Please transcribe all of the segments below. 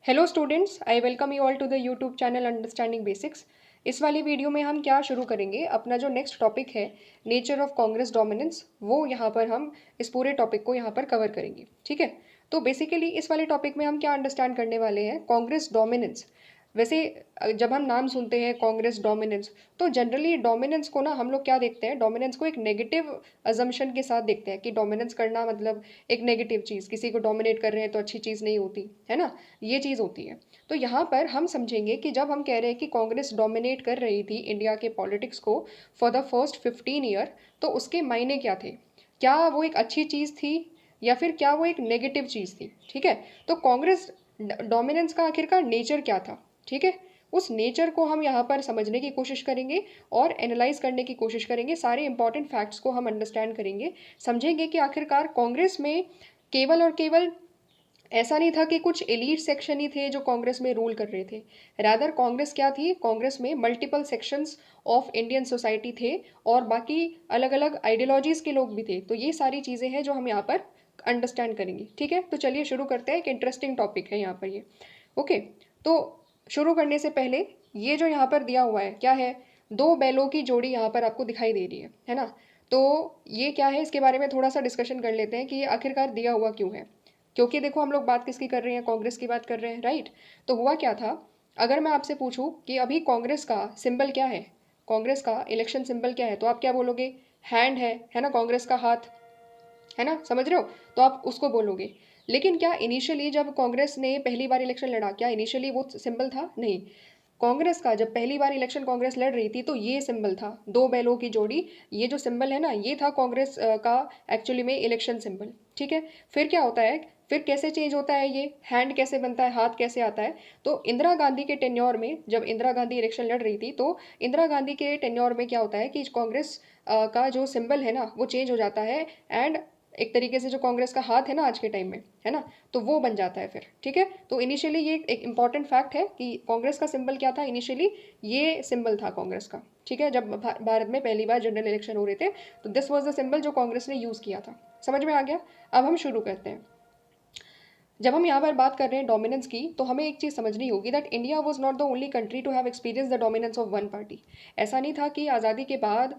Hello students, I welcome you all to the YouTube channel understanding basics. इस वाली video में हम क्या शुरू करेंगे, अपना जो नेक्स्ट टॉपिक है नेचर ऑफ कांग्रेस डोमिनेंस, वो यहाँ पर हम इस पूरे टॉपिक को यहाँ पर कवर करेंगे। ठीक है, तो बेसिकली इस वाले टॉपिक में हम क्या अंडरस्टैंड करने वाले हैं, कांग्रेस डोमिनेंस। वैसे जब हम नाम सुनते हैं कांग्रेस डोमिनेंस, तो जनरली डोमिनेंस को ना हम लोग क्या देखते हैं, डोमिनेंस को एक नेगेटिव अजम्पशन के साथ देखते हैं कि डोमिनेंस करना मतलब एक नेगेटिव चीज़, किसी को डोमिनेट कर रहे हैं तो अच्छी चीज़ नहीं होती है ना, ये चीज़ होती है। तो यहाँ पर हम समझेंगे कि जब हम कह रहे हैं कि कांग्रेस डोमिनेट कर रही थी इंडिया के पॉलिटिक्स को फॉर द फर्स्ट 15 ईयर, तो उसके मायने क्या थे, क्या वो एक अच्छी चीज़ थी या फिर क्या वो एक नेगेटिव चीज़ थी। ठीक है, तो कांग्रेस डोमिनेंस का आखिरकार नेचर क्या था। ठीक है, उस नेचर को हम यहाँ पर समझने की कोशिश करेंगे और एनालाइज करने की कोशिश करेंगे, सारे इंपॉर्टेंट फैक्ट्स को हम अंडरस्टैंड करेंगे, समझेंगे कि आखिरकार कांग्रेस में केवल और केवल ऐसा नहीं था कि कुछ एलीट सेक्शन ही थे जो कांग्रेस में रूल कर रहे थे। रादर कांग्रेस क्या थी, कांग्रेस में multiple sections of Indian society थे और बाकी अलग अलग आइडियोलॉजीज के लोग भी थे। तो ये सारी चीज़ें हैं जो हम यहाँ पर अंडरस्टैंड करेंगे। ठीक है, तो चलिए शुरू करते हैं, एक इंटरेस्टिंग टॉपिक है यहाँ पर ये। ओके, तो शुरू करने से पहले ये जो यहाँ पर दिया हुआ है क्या है, दो बैलों की जोड़ी यहाँ पर आपको दिखाई दे रही है ना। तो ये क्या है, इसके बारे में थोड़ा सा डिस्कशन कर लेते हैं कि ये आखिरकार दिया हुआ क्यों है। क्योंकि देखो हम लोग बात किसकी कर रहे हैं, कांग्रेस की बात कर रहे हैं, राइट। तो हुआ क्या था, अगर मैं आपसे पूछूं कि अभी कांग्रेस का सिंबल क्या है, कांग्रेस का इलेक्शन सिंबल क्या है, तो आप क्या बोलोगे, हैंड है ना, कांग्रेस का हाथ है ना, समझ रहे हो, तो आप उसको बोलोगे। लेकिन क्या इनिशियली जब कांग्रेस ने पहली बार इलेक्शन लड़ा, क्या इनिशियली वो सिंबल था, नहीं। कांग्रेस का जब पहली बार इलेक्शन कांग्रेस लड़ रही थी तो ये सिंबल था, दो बैलों की जोड़ी, ये जो सिंबल है ना, ये था कांग्रेस का एक्चुअली में इलेक्शन सिंबल। ठीक है, फिर क्या होता है, फिर कैसे चेंज होता है, ये हैंड कैसे बनता है, हाथ कैसे आता है। तो इंदिरा गांधी के टेन्योर में, जब इंदिरा गांधी इलेक्शन लड़ रही थी, तो इंदिरा गांधी के टेन्योर में क्या होता है कि कांग्रेस का जो सिंबल है ना वो चेंज हो जाता है, एंड एक तरीके से जो कांग्रेस का हाथ है ना आज के टाइम में, है ना, तो वो बन जाता है फिर। ठीक है, तो इनिशियली ये एक इंपॉर्टेंट फैक्ट है कि कांग्रेस का सिंबल क्या था इनिशियली, ये सिंबल था कांग्रेस का। ठीक है, जब भारत में पहली बार जनरल इलेक्शन हो रहे थे तो दिस वाज द सिंबल जो कांग्रेस ने यूज़ किया था। समझ में आ गया। अब हम शुरू करते हैं। जब हम यहाँ पर बात कर रहे हैं डोमिनेंस की, तो हमें एक चीज़ समझनी होगी that India was not the only country to have experience the dominance of one party. ऐसा नहीं था कि आज़ादी के बाद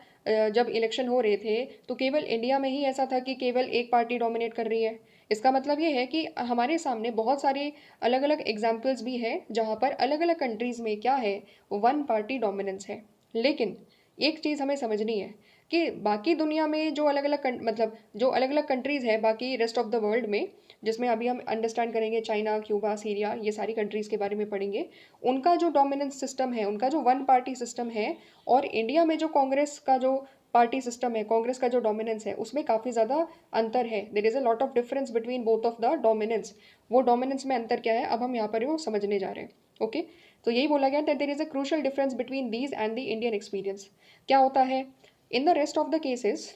जब इलेक्शन हो रहे थे तो केवल इंडिया में ही ऐसा था कि केवल एक पार्टी डोमिनेट कर रही है। इसका मतलब ये है कि हमारे सामने बहुत सारे अलग अलग एग्जाम्पल्स भी हैं जहाँ पर अलग अलग कंट्रीज़ में क्या है, वन पार्टी डोमिनेंस है। लेकिन एक चीज़ हमें समझनी है कि बाकी दुनिया में जो अलग अलग मतलब जो अलग अलग कंट्रीज़ है बाकी रेस्ट ऑफ द वर्ल्ड में, जिसमें अभी हम अंडरस्टैंड करेंगे चाइना, क्यूबा, सीरिया, ये सारी कंट्रीज़ के बारे में पढ़ेंगे, उनका जो डोमिनेंस सिस्टम है, उनका जो वन पार्टी सिस्टम है, और इंडिया में जो कांग्रेस का जो पार्टी सिस्टम है, कांग्रेस का जो डोमिनेंस है, उसमें काफ़ी ज़्यादा अंतर है। There is a lot of difference between both of the dominance. वो डोमिनेंस में अंतर क्या है, अब हम यहाँ पर वो समझने जा रहे हैं। ओके, तो यही बोला गया that there is a crucial difference between these and the Indian experience. क्या होता है, in the rest of the cases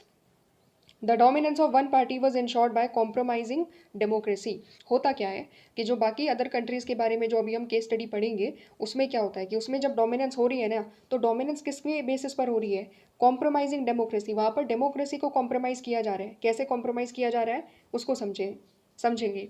the dominance of one party was ensured by compromising democracy. होता क्या है कि जो बाकी अदर कंट्रीज़ के बारे में जो अभी हम केस स्टडी पढ़ेंगे, उसमें क्या होता है कि उसमें जब डोमिनेंस हो रही है ना, तो डोमिनेंस किसके बेसिस पर हो रही है, कॉम्प्रोमाइजिंग डेमोक्रेसी। वहाँ पर डेमोक्रेसी को कॉम्प्रोमाइज़ किया जा रहा है। कैसे कॉम्प्रोमाइज़ किया जा रहा है उसको समझेंगे।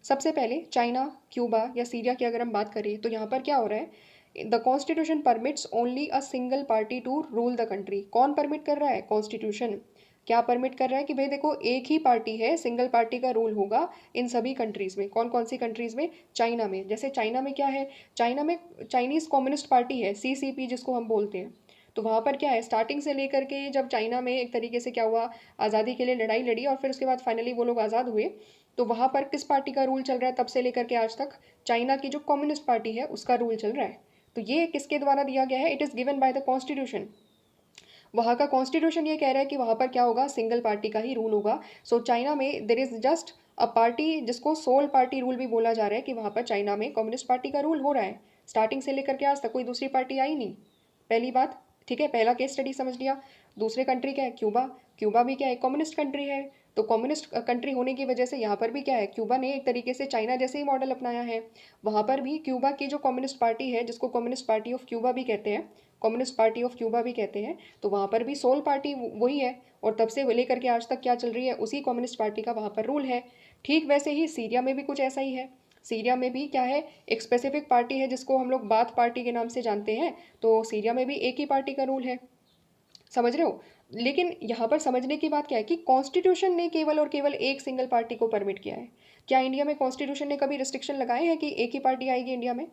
सबसे पहले चाइना, क्यूबा या सीरिया की अगर हम बात करें तो यहाँ पर क्या हो रहा है, the constitution permits only a single party to rule the country. कौन परमिट कर रहा है, कॉन्स्टिट्यूशन। क्या परमिट कर रहा है कि भाई देखो एक ही पार्टी है, सिंगल पार्टी का रूल होगा इन सभी कंट्रीज़ में। कौन कौन सी कंट्रीज़ में, चाइना में। जैसे चाइना में क्या है, चाइना में चाइनीज़ कम्युनिस्ट पार्टी है, सीसीपी जिसको हम बोलते हैं। तो वहाँ पर क्या है, स्टार्टिंग से लेकर के जब चाइना में एक तरीके से क्या हुआ, आज़ादी के लिए लड़ाई लड़ी और फिर उसके बाद फाइनली वो लोग आज़ाद हुए, तो वहाँ पर किस पार्टी का रूल चल रहा है तब से लेकर के आज तक, चाइना की जो कम्युनिस्ट पार्टी है उसका रूल चल रहा है। तो ये किसके द्वारा दिया गया है, it is given by the constitution. वहाँ का कॉन्स्टिट्यूशन ये कह रहा है कि वहाँ पर क्या होगा, सिंगल पार्टी का ही रूल होगा। सो चाइना में there is just a party जिसको सोल पार्टी रूल भी बोला जा रहा है, कि वहाँ पर चाइना में कम्युनिस्ट पार्टी का रूल हो रहा है। स्टार्टिंग से लेकर के आज तक कोई दूसरी पार्टी आई नहीं, पहली बात। ठीक है, पहला केस स्टडी समझ लिया। दूसरे कंट्री क्या है, क्यूबा। क्यूबा भी क्या है, कम्युनिस्ट कंट्री है। तो कम्युनिस्ट कंट्री होने की वजह से यहाँ पर भी क्या है, क्यूबा ने एक तरीके से चाइना जैसे ही मॉडल अपनाया है। वहाँ पर भी क्यूबा की जो कम्युनिस्ट पार्टी है, जिसको कम्युनिस्ट पार्टी ऑफ क्यूबा भी कहते हैं, कम्युनिस्ट पार्टी ऑफ क्यूबा भी कहते हैं, तो वहाँ पर भी सोल पार्टी वही है। और तब से लेकर के आज तक क्या चल रही है, उसी कम्युनिस्ट पार्टी का वहाँ पर रूल है। ठीक वैसे ही सीरिया में भी कुछ ऐसा ही है। सीरिया में भी क्या है, एक स्पेसिफिक पार्टी है जिसको हम लोग बाथ पार्टी के नाम से जानते हैं, तो सीरिया में भी एक ही पार्टी का रूल है। समझ रहे हो? लेकिन यहाँ पर समझने की बात क्या है कि कॉन्स्टिट्यूशन ने केवल और केवल एक सिंगल पार्टी को परमिट किया है। क्या इंडिया में कॉन्स्टिट्यूशन ने कभी रिस्ट्रिक्शन लगाए हैं कि एक ही पार्टी आएगी इंडिया में,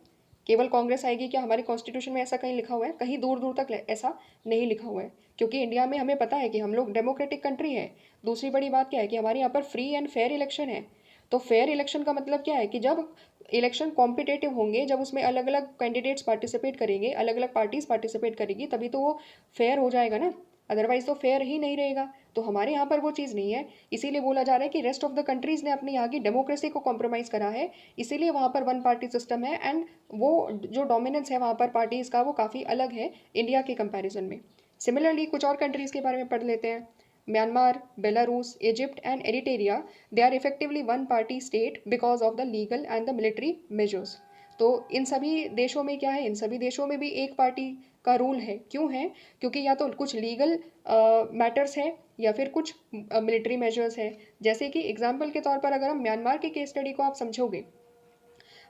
केवल कांग्रेस आएगी? क्या हमारे कॉन्स्टिट्यूशन में ऐसा कहीं लिखा हुआ है? कहीं दूर दूर तक ऐसा नहीं लिखा हुआ है, क्योंकि इंडिया में हमें पता है कि हम लोग डेमोक्रेटिक कंट्री है। दूसरी बड़ी बात क्या है कि हमारे यहाँ पर फ्री एंड फेयर इलेक्शन है। तो फेयर इलेक्शन का मतलब क्या है कि जब इलेक्शन कॉम्पिटेटिव होंगे, जब उसमें अलग अलग कैंडिडेट्स पार्टिसिपेट करेंगे, अलग अलग पार्टीज पार्टिसिपेट करेगी, तभी तो वो फेयर हो जाएगा ना, अदरवाइज तो फेयर ही नहीं रहेगा। तो हमारे यहाँ पर वो चीज़ नहीं है, इसीलिए बोला जा रहा है कि रेस्ट ऑफ द कंट्रीज़ ने अपने यहाँ की डेमोक्रेसी को कॉम्प्रोमाइज़ करा है, इसीलिए वहाँ पर वन पार्टी सिस्टम है, एंड वो जो डोमिनेंस है वहाँ पर पार्टीज़ का वो काफ़ी अलग है इंडिया के कंपैरिजन में। सिमिलरली कुछ और कंट्रीज़ के बारे में पढ़ लेते हैं। Myanmar, Belarus, Egypt and Eritrea, they are effectively one party state because of the legal and the military measures. तो इन सभी देशों में क्या है, इन सभी देशों में भी एक पार्टी का रूल है। क्यों है? क्योंकि या तो कुछ लीगल मैटर्स है या फिर कुछ मिलिट्री मेजर्स है। जैसे कि एग्जाम्पल के तौर पर अगर हम म्यांमार के केस स्टडी को आप समझोगे,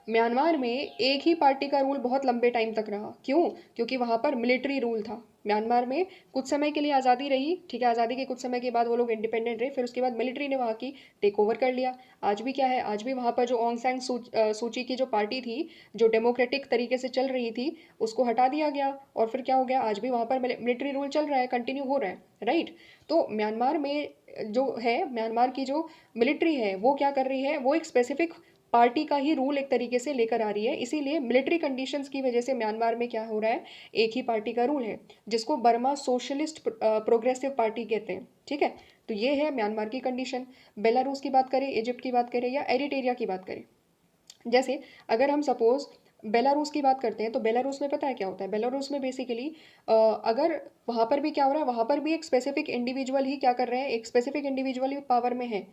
म्यांमार में एक ही पार्टी का रूल बहुत लंबे टाइम तक रहा। क्यों? क्योंकि वहाँ पर मिलिट्री रूल था। म्यांमार में कुछ समय के लिए आज़ादी रही, ठीक है, आज़ादी के कुछ समय के बाद वो लोग इंडिपेंडेंट रहे, फिर उसके बाद मिलिट्री ने वहाँ की टेक ओवर कर लिया। आज भी क्या है, आज भी वहाँ पर जो ऑंग सैन सूची की जो पार्टी थी, जो डेमोक्रेटिक तरीके से चल रही थी, उसको हटा दिया गया, और फिर क्या हो गया, आज भी वहाँ पर मिलिट्री रूल चल रहा है, कंटिन्यू हो रहा है, राइट। तो म्यांमार में जो है, म्यांमार की जो मिलिट्री है वो क्या कर रही है, वो एक स्पेसिफिक पार्टी का ही रूल एक तरीके से लेकर आ रही है। इसीलिए मिलिट्री कंडीशंस की वजह से म्यांमार में क्या हो रहा है, एक ही पार्टी का रूल है, जिसको बर्मा सोशलिस्ट प्रोग्रेसिव पार्टी कहते हैं, ठीक है। तो ये है म्यांमार की कंडीशन। बेलारूस की बात करें, इजिप्ट की बात करें या एरिटेरिया की बात करें, जैसे अगर हम सपोज बेलारूस की बात करते हैं, तो बेलारूस में पता है क्या होता है? बेलारूस में बेसिकली अगर वहाँ पर भी क्या हो रहा है, वहाँ पर भी एक स्पेसिफिक इंडिविजुअल ही क्या कर रहे हैं, एक स्पेसिफिक इंडिविजुअल ही पावर में है।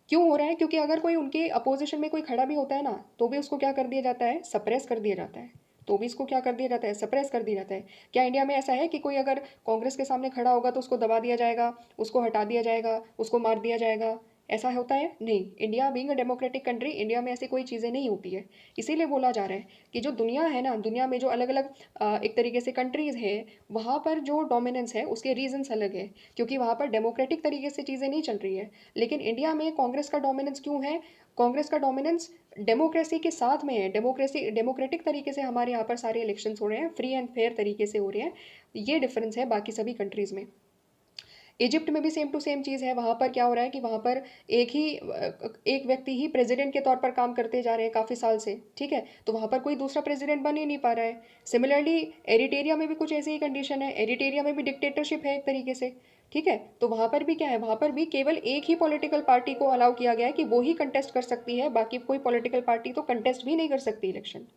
क्यों हो रहा है? क्योंकि अगर कोई उनके अपोजिशन में कोई खड़ा भी होता है ना, तो भी उसको क्या कर दिया जाता है, सप्रेस कर दिया जाता है। तो भी इसको क्या कर दिया जाता है, सप्रेस कर दिया जाता है। क्या इंडिया में ऐसा है कि कोई अगर कांग्रेस के सामने खड़ा होगा तो उसको दबा दिया जाएगा, उसको हटा दिया जाएगा, उसको मार दिया जाएगा? ऐसा होता है? नहीं। India being a democratic country, India में ऐसी कोई चीज़ें नहीं होती है। इसीलिए बोला जा रहा है कि जो दुनिया है ना, दुनिया में जो अलग अलग एक तरीके से कंट्रीज़ है, वहाँ पर जो डोमिनेंस है उसके रीजंस अलग है, क्योंकि वहाँ पर डेमोक्रेटिक तरीके से चीज़ें नहीं चल रही है। लेकिन इंडिया में कांग्रेस का डोमिनेंस क्यों है? कांग्रेस का डोमिनेंस डेमोक्रेसी के साथ में है। डेमोक्रेसी डेमोक्रेटिक तरीके से हमारे यहाँ पर सारे इलेक्शंस हो रहे हैं, फ्री एंड फेयर तरीके से हो रहे हैं। ये डिफरेंस है बाकी सभी कंट्रीज़ में। इजिप्ट में भी सेम टू सेम चीज़ है। वहाँ पर क्या हो रहा है कि वहाँ पर एक व्यक्ति ही प्रेसिडेंट के तौर पर काम करते जा रहे हैं काफ़ी साल से, ठीक है। तो वहाँ पर कोई दूसरा प्रेसिडेंट बन ही नहीं पा रहा है। सिमिलरली एरिटेरिया में भी कुछ ऐसी ही कंडीशन है। एरिटेरिया में भी डिक्टेटरशिप है एक तरीके से, ठीक है। तो वहाँ पर भी क्या है, वहाँ पर भी केवल एक ही पॉलिटिकल पार्टी को अलाउ किया गया है कि वो ही कंटेस्ट कर सकती है, बाकी कोई पॉलिटिकल पार्टी तो कंटेस्ट भी नहीं कर सकती इलेक्शन।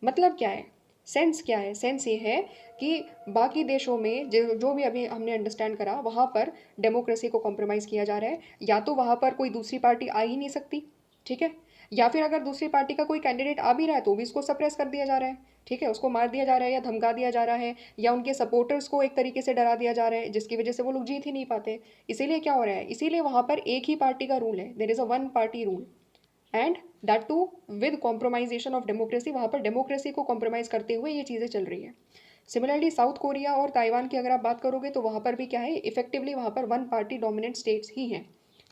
मतलब क्या है, सेंस क्या है? सेंस ये है कि बाकी देशों में जो जो भी अभी हमने अंडरस्टैंड करा, वहाँ पर डेमोक्रेसी को कॉम्प्रोमाइज़ किया जा रहा है। या तो वहाँ पर कोई दूसरी पार्टी आ ही नहीं सकती, ठीक है, या फिर अगर दूसरी पार्टी का कोई कैंडिडेट आ भी रहा है तो भी इसको सप्रेस कर दिया जा रहा है, ठीक है, उसको मार दिया जा रहा है या धमका दिया जा रहा है, या उनके सपोर्टर्स को एक तरीके से डरा दिया जा रहा है, जिसकी वजह से वो लोग जीत ही नहीं पाते। इसीलिए क्या हो रहा है, इसीलिए वहाँ पर एक ही पार्टी का रूल है, there is a one party rule, and that too with compromisation of democracy. वहाँ पर डेमोक्रेसी को कॉम्प्रोमाइज़ करते हुए ये चीज़ें चल रही है। सिमिलरली साउथ कोरिया और ताइवान की अगर आप बात करोगे, तो वहाँ पर भी क्या है, इफेक्टिवली वहाँ पर वन पार्टी डोमिनेंट स्टेट्स ही हैं।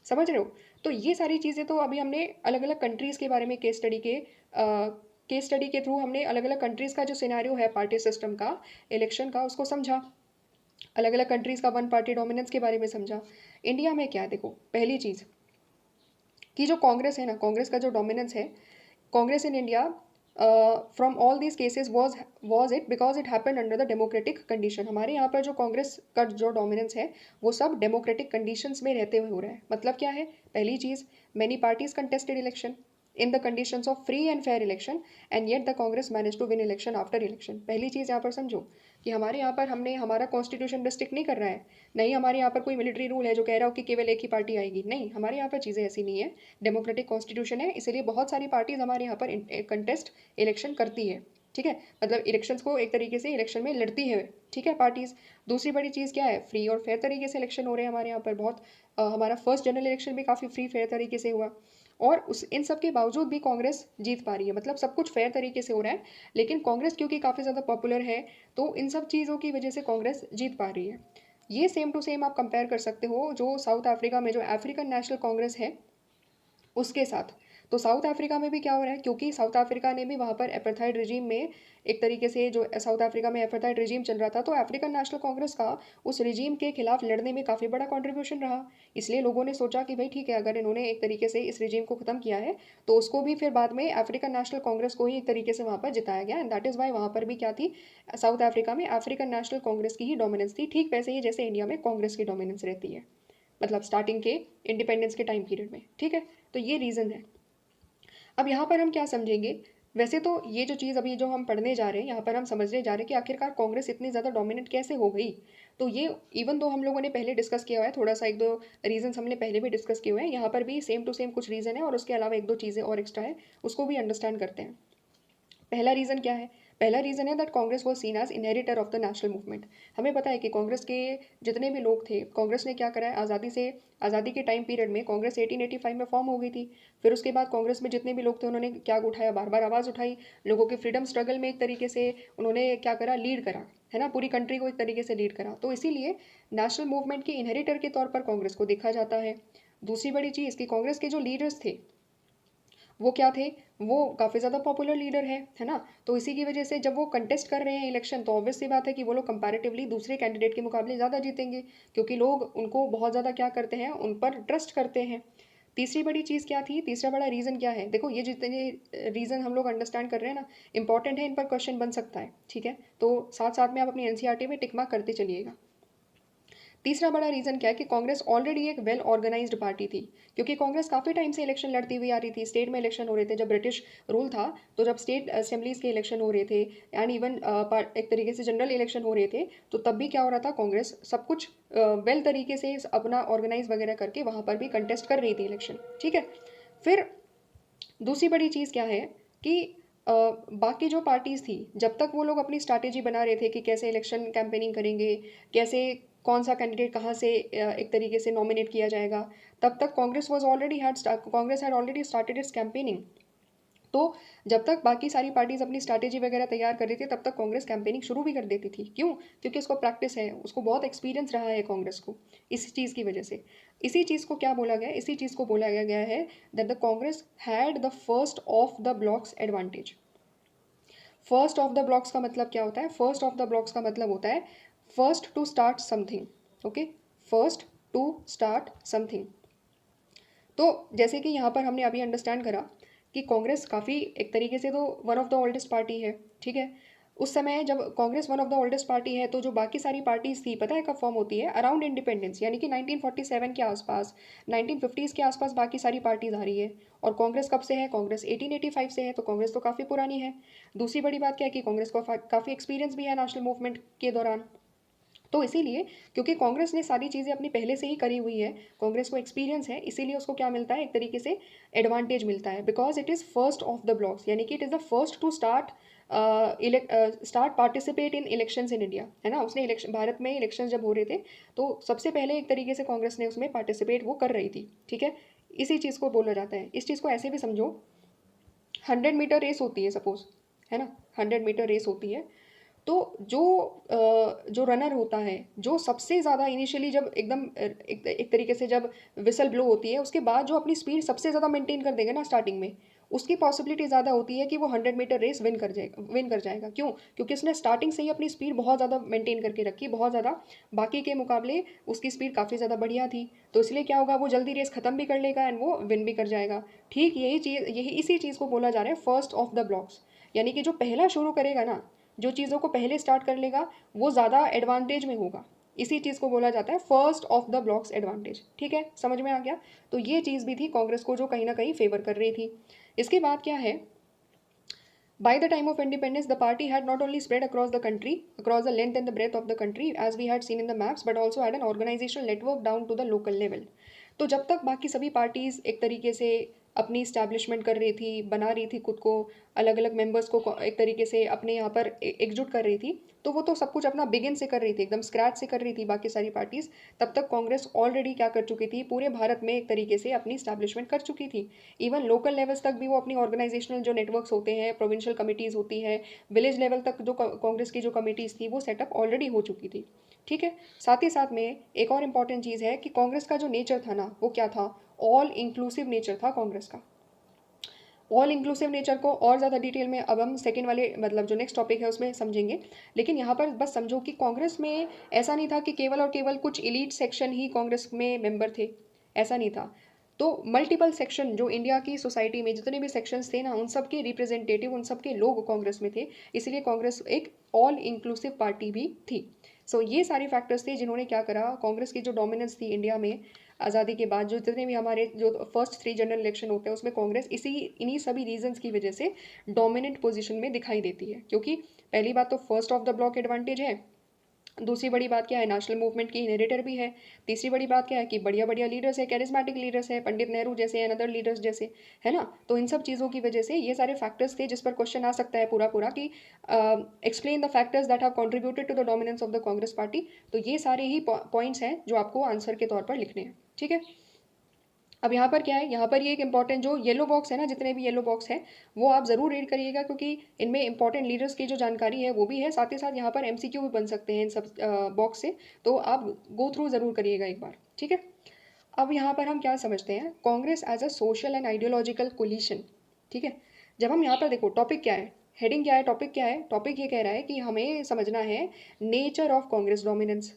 समझ रहे हो? तो ये सारी चीज़ें तो अभी हमने अलग अलग कंट्रीज़ के बारे में केस स्टडी के थ्रू हमने अलग अलग कंट्रीज़ का जो सिनेरियो है पार्टी सिस्टम का, इलेक्शन का, उसको समझा। अलग अलग कंट्रीज़ का वन पार्टी डोमिनेंस के बारे में समझा। इंडिया में क्या है, देखो, पहली चीज़ कि जो कांग्रेस है ना, कांग्रेस का जो डोमिनेंस है, Congress in India from all these cases was it because it happened under the democratic condition. हमारे यहाँ पर जो कांग्रेस का जो डोमिनेंस है वो सब डेमोक्रेटिक कंडीशंस में रहते हुए हो रहा है। मतलब क्या है? पहली चीज़, many parties contested election in the conditions of free and fair election, and yet the Congress manage to win election after election. पहली चीज़ यहाँ पर समझो कि हमारे यहाँ पर हमने हमारा कॉन्स्टिट्यूशन रिस्ट्रिक्ट नहीं कर रहा है, नहीं हमारे यहाँ पर कोई मिलिट्री रूल है जो कह रहा हो कि केवल एक ही पार्टी आएगी, नहीं, हमारे यहाँ पर चीज़ें ऐसी नहीं है। डेमोक्रेटिक कॉन्स्टिट्यूशन है, इसलिए बहुत सारी पार्टीज हमारे यहाँ पर कंटेस्ट इलेक्शन करती है, ठीक है, मतलब इलेक्शंस को एक तरीके से इलेक्शन में लड़ती है, ठीक है, पार्टीज। दूसरी बड़ी चीज़ क्या है, फ्री और फेयर तरीके से इलेक्शन हो रहे हैं हमारे यहाँ पर बहुत। हमारा फर्स्ट जनरल इलेक्शन भी काफ़ी फ्री फेयर तरीके से हुआ। और उस इन सब के बावजूद भी कांग्रेस जीत पा रही है, मतलब सब कुछ फेयर तरीके से हो रहा है, लेकिन कांग्रेस क्योंकि काफ़ी ज़्यादा पॉपुलर है तो इन सब चीज़ों की वजह से कांग्रेस जीत पा रही है। ये सेम टू सेम आप कंपेयर कर सकते हो जो साउथ अफ्रीका में जो अफ्रीकन नेशनल कांग्रेस है उसके साथ। तो साउथ अफ्रीका में भी क्या हो रहा है, क्योंकि साउथ अफ्रीका ने भी वहाँ पर एपार्थाइड रिजीम में एक तरीके से जो साउथ अफ्रीका में एपार्थाइड रिजीम चल रहा था, तो अफ्रीकन नेशनल कांग्रेस का उस रिजीम के खिलाफ लड़ने में काफ़ी बड़ा कंट्रीब्यूशन रहा। इसलिए लोगों ने सोचा कि भाई ठीक है, अगर इन्होंने एक तरीके से इस रिजीम को ख़त्म किया है तो उसको भी फिर बाद में अफ्रीकन नेशनल कांग्रेस को ही एक तरीके से वहाँ पर जिताया गया, एंड दैट इज़ वाई वहाँ पर भी क्या थी, साउथ अफ्रीका में अफ्रीकन नेशनल कांग्रेस की ही डोमिनेंस थी, ठीक वैसे ही जैसे इंडिया में कांग्रेस की डोमिनेंस रहती है, मतलब स्टार्टिंग के इंडिपेंडेंस के टाइम पीरियड में। ठीक है, तो ये रीज़न है। अब यहाँ पर हम क्या समझेंगे, वैसे तो ये जो चीज़ अभी जो हम पढ़ने जा रहे हैं यहाँ पर हम समझने जा रहे हैं कि आखिरकार कांग्रेस इतनी ज़्यादा डोमिनेंट कैसे हो गई। तो ये इवन दो हम लोगों ने पहले डिस्कस किया हुआ है, थोड़ा सा एक दो रीजंस हमने पहले भी डिस्कस किए हुए हैं, यहाँ पर भी सेम टू सेम कुछ रीज़न है और उसके अलावा एक दो चीज़ें और एक्स्ट्रा है, उसको भी अंडरस्टैंड करते हैं। पहला रीज़न क्या है, पहला रीज़न है that Congress was seen as inheritor of the national movement. हमें पता है कि कांग्रेस के जितने भी लोग थे, कांग्रेस ने क्या करा है, आज़ादी के टाइम पीरियड में कांग्रेस 1885 में फॉर्म हो गई थी। फिर उसके बाद कांग्रेस में जितने भी लोग थे उन्होंने क्या उठाया, बार बार आवाज़ उठाई, लोगों के फ्रीडम स्ट्रगल में एक तरीके से उन्होंने क्या करा, लीड करा, है ना, पूरी कंट्री को एक तरीके से लीड करा। तो इसीलिए नेशनल मूवमेंट के इनहेरिटर के तौर पर कांग्रेस को देखा जाता है। दूसरी बड़ी चीज़ कि कांग्रेस के जो लीडर्स थे वो क्या थे, वो काफ़ी ज़्यादा पॉपुलर लीडर है ना। तो इसी की वजह से जब वो कंटेस्ट कर रहे हैं इलेक्शन, तो ऑब्वियस सी बात है कि वो लोग कंपैरेटिवली दूसरे कैंडिडेट के मुकाबले ज़्यादा जीतेंगे, क्योंकि लोग उनको बहुत ज़्यादा क्या करते हैं, उन पर ट्रस्ट करते हैं। तीसरी बड़ी चीज़ क्या थी, तीसरा बड़ा रीज़न क्या है, देखो ये जितने रीज़न हम लोग अंडरस्टैंड कर रहे हैं ना, इंपॉर्टेंट है, इन पर क्वेश्चन बन सकता है, ठीक है, तो साथ साथ में आप अपनी एनसीईआरटी में टिक मार्क करते चलिएगा। तीसरा बड़ा रीज़न क्या है कि कांग्रेस ऑलरेडी एक वेल ऑर्गेनाइज्ड पार्टी थी, क्योंकि कांग्रेस काफ़ी टाइम से इलेक्शन लड़ती हुई आ रही थी, स्टेट में इलेक्शन हो रहे थे, जब ब्रिटिश रूल था तो जब स्टेट असेंबलीज के इलेक्शन हो रहे थे एंड इवन एक तरीके से जनरल इलेक्शन हो रहे थे, तो तब भी क्या हो रहा था, कांग्रेस सब कुछ वेल तरीके से अपना ऑर्गेनाइज वगैरह करके वहाँ पर भी कंटेस्ट कर रही थी इलेक्शन। ठीक है, फिर दूसरी बड़ी चीज़ क्या है कि बाकी जो पार्टीज़ थी, जब तक वो लोग अपनी स्ट्रैटेजी बना रहे थे कि कैसे इलेक्शन कैंपेनिंग करेंगे, कैसे कौन सा कैंडिडेट कहाँ से एक तरीके से नॉमिनेट किया जाएगा, तब तक Congress had already started it's campaigning. तो जब तक बाकी सारी पार्टीज़ अपनी स्ट्रैटेजी वगैरह तैयार कर रही थी, तब तक कांग्रेस कैंपेनिंग शुरू भी कर देती थी। क्यों? क्योंकि उसको प्रैक्टिस है, उसको बहुत एक्सपीरियंस रहा है कांग्रेस को, इस चीज़ की वजह से। इसी चीज़ को क्या बोला गया है? इसी चीज़ को बोला गया है that the Congress had the first of the blocks advantage. First of the blocks का मतलब क्या होता है? फर्स्ट ऑफ द ब्लॉक्स का मतलब होता है first to start something. Okay, first to start something. तो जैसे कि यहाँ पर हमने अभी अंडरस्टैंड करा कि कांग्रेस काफ़ी एक तरीके से तो one of the oldest party है, ठीक है। उस समय जब Congress one of the oldest party है, तो जो बाकी सारी पार्टीज थी, पता है कब फॉर्म होती है? अराउंड इंडिपेंडेंस, यानी कि 1947 के आसपास, 1950s के आसपास बाकी सारी पार्टीज आ रही है। और कांग्रेस कब से है? कांग्रेस 1885 से है, तो कांग्रेस तो काफ़ी पुरानी है। दूसरी बड़ी बात क्या है कि कांग्रेस को काफ़ी एक्सपीरियंस भी है नेशनल मूवमेंट के दौरान। तो इसीलिए, क्योंकि कांग्रेस ने सारी चीज़ें अपनी पहले से ही करी हुई है, कांग्रेस को एक्सपीरियंस है, इसीलिए उसको क्या मिलता है, एक तरीके से एडवांटेज मिलता है, because it is first of the blocks, यानी कि it is the first to start participate in elections in India, है ना। उसने इलेक्शन, भारत में इलेक्शन जब हो रहे थे तो सबसे पहले एक तरीके से कांग्रेस ने उसमें पार्टिसिपेट वो कर रही थी, ठीक है। इसी चीज़ को बोला जाता है, इस चीज़ को ऐसे भी समझो, 100 मीटर रेस होती है सपोज, है ना, 100 मीटर रेस होती है। तो जो रनर होता है, जो सबसे ज़्यादा इनिशियली जब एकदम एक तरीके से जब विसल ब्लो होती है, उसके बाद जो अपनी स्पीड सबसे ज़्यादा मेंटेन कर देगा ना स्टार्टिंग में, उसकी पॉसिबिलिटी ज़्यादा होती है कि वो 100 मीटर रेस विन कर जाएगा। क्यों? क्योंकि उसने स्टार्टिंग से ही अपनी स्पीड बहुत ज़्यादा मेंटेन करके रखी, बहुत ज़्यादा, बाकी के मुकाबले उसकी स्पीड काफ़ी ज़्यादा बढ़िया थी। तो इसलिए क्या होगा, वो जल्दी रेस ख़त्म भी कर लेगा एंड वो विन भी कर जाएगा। ठीक यही इसी चीज़ को बोला जा रहा है फर्स्ट ऑफ द ब्लॉक्स, यानी कि जो पहला शुरू करेगा ना, जो चीज़ों को पहले स्टार्ट कर लेगा, वो ज़्यादा एडवांटेज में होगा। इसी चीज़ को बोला जाता है first of the blocks advantage. ठीक है, समझ में आ गया? तो ये चीज़ भी थी कांग्रेस को जो कहीं ना कहीं फेवर कर रही थी। इसके बाद क्या है, by the time of independence, the party had not only spread across the country, across the length and the breadth of the country, as we had seen in the maps, but also had an organizational network down to the local level. तो जब तक बाकी सभी parties एक तरीके से अपनी establishment कर रही थी, बना रही थी खुद को, अलग अलग मेंबर्स को एक तरीके से अपने यहाँ पर एकजुट कर रही थी, तो वो तो सब कुछ अपना बिगिन से कर रही थी, एकदम स्क्रैच से कर रही थी बाकी सारी पार्टीज। तब तक कांग्रेस ऑलरेडी क्या कर चुकी थी, पूरे भारत में एक तरीके से अपनी इस्टेब्लिशमेंट कर चुकी थी। इवन लोकल लेवल्स तक भी वो अपनी ऑर्गेनाइजेशनल जो नेटवर्क्स होते हैं, प्रोविंशियल कमिटीज़ होती हैं, विलेज लेवल तक जो कांग्रेस की जो कमिटीज़ थी वो सेटअप ऑलरेडी हो चुकी थी। ठीक है। साथ ही साथ में एक और इम्पॉर्टेंट चीज़ है कि कांग्रेस का जो नेचर था ना, वो क्या था, ऑल इंक्लूसिव नेचर था कांग्रेस का। ऑल इंक्लूसिव नेचर को और ज़्यादा डिटेल में अब हम सेकेंड वाले मतलब जो नेक्स्ट टॉपिक है उसमें समझेंगे। लेकिन यहाँ पर बस समझो कि कांग्रेस में ऐसा नहीं था कि केवल और केवल कुछ इलीट सेक्शन ही कांग्रेस में मेंबर थे, ऐसा नहीं था। तो मल्टीपल सेक्शन जो इंडिया की सोसाइटी में जितने भी सेक्शंस थे ना, उन सब के रिप्रेजेंटेटिव, उन सब के लोग कांग्रेस में थे, इसलिए कांग्रेस एक ऑल इंक्लूसिव पार्टी भी थी। सो ये सारे फैक्टर्स थे जिन्होंने क्या करा, कांग्रेस की जो डोमिनेंस थी इंडिया में आज़ादी के बाद, जो जितने भी हमारे जो फर्स्ट 3 जनरल इलेक्शन होते हैं उसमें कांग्रेस इन्हीं सभी रीजंस की वजह से डोमिनेंट पोजीशन में दिखाई देती है। क्योंकि पहली बात तो first of the block advantage है, दूसरी बड़ी बात क्या है, नेशनल मूवमेंट की इनहेरिटर भी है, तीसरी बड़ी बात क्या है कि बढ़िया बढ़िया लीडर्स है, कैरिज्मेटिक लीडर्स है, पंडित नेहरू जैसे एंड अदर लीडर्स जैसे, है ना। तो इन सब चीज़ों की वजह से ये सारे फैक्टर्स थे जिस पर क्वेश्चन आ सकता है पूरा पूरा कि explain the factors that have contributed to the dominance of the Congress party. तो ये सारे ही पॉइंट्स हैं जो आपको आंसर के तौर पर लिखने हैं। ठीक है। अब यहाँ पर क्या है, यहाँ पर ये एक इंपॉर्टेंट जो येलो बॉक्स है ना, जितने भी येलो बॉक्स है वो आप ज़रूर रीड करिएगा, क्योंकि इनमें इंपॉर्टेंट लीडर्स की जो जानकारी है वो भी है, साथ ही साथ यहाँ पर एमसीक्यू भी बन सकते हैं इन सब बॉक्स से, तो आप गो थ्रू ज़रूर करिएगा एक बार। ठीक है। अब यहाँ पर हम क्या समझते हैं, Congress as a social and ideological coalition. ठीक है। जब हम यहाँ पर देखो टॉपिक क्या है, हेडिंग क्या है, टॉपिक क्या है, टॉपिक ये कह रहा है कि हमें समझना है nature of Congress dominance.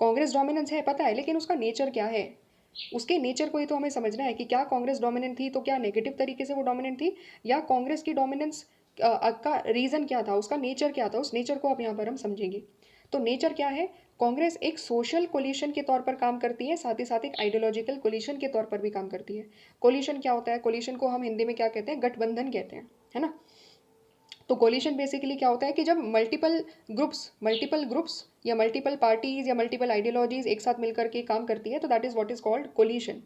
Congress dominance है पता है, लेकिन उसका नेचर क्या है, उसके नेचर को ही तो हमें समझना है कि क्या कांग्रेस डोमिनेंट थी तो क्या नेगेटिव तरीके से वो डोमिनेंट थी, या कांग्रेस की डोमिनेंस का रीज़न क्या था, उसका नेचर क्या था, उस नेचर को अब यहाँ पर हम समझेंगे। तो नेचर क्या है, कांग्रेस एक सोशल कोलिशन के तौर पर काम करती है, साथ ही साथ एक आइडियोलॉजिकल कोलिशन के तौर पर भी काम करती है। कोलिशन क्या होता है, कोलिशन को हम हिंदी में क्या कहते हैं, गठबंधन कहते हैं, है ना। तो कोलिशन बेसिकली क्या होता है कि जब मल्टीपल ग्रुप्स या मल्टीपल पार्टीज या मल्टीपल आइडियोलॉजीज एक साथ मिलकर के काम करती है, तो that is what is called coalition.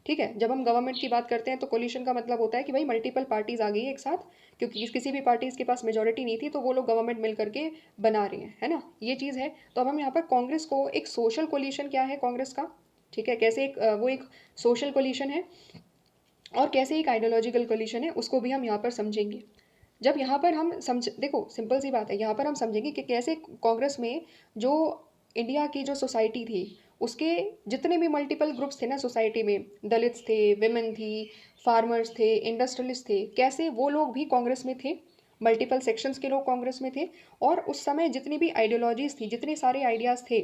ठीक है। जब हम गवर्नमेंट की बात करते हैं तो कोलिशन का मतलब होता है कि भाई मल्टीपल पार्टीज आ गई है एक साथ, क्योंकि किसी भी पार्टीज के पास मेजोरिटी नहीं थी तो वो लोग गवर्नमेंट मिल करके बना रहे हैं, है ना, ये चीज़ है। तो अब हम यहाँ पर कांग्रेस को एक सोशल कोलिशन क्या है कांग्रेस का, ठीक है, कैसे वो एक सोशल कोलिशन है और कैसे एक आइडियोलॉजिकल कोलिशन है, उसको भी हम यहाँ पर समझेंगे। जब यहाँ पर हम समझ देखो सिंपल सी बात है, यहाँ पर हम समझेंगे कि कैसे कांग्रेस में जो इंडिया की जो सोसाइटी थी उसके जितने भी मल्टीपल ग्रुप्स थे ना सोसाइटी में, दलित्स थे, विमेन थी, फार्मर्स थे, इंडस्ट्रियलिस्ट थे, कैसे वो लोग भी कांग्रेस में थे, मल्टीपल सेक्शंस के लोग कांग्रेस में थे। और उस समय जितनी भी आइडियोलॉजीज थी, जितने सारे आइडियाज़ थे,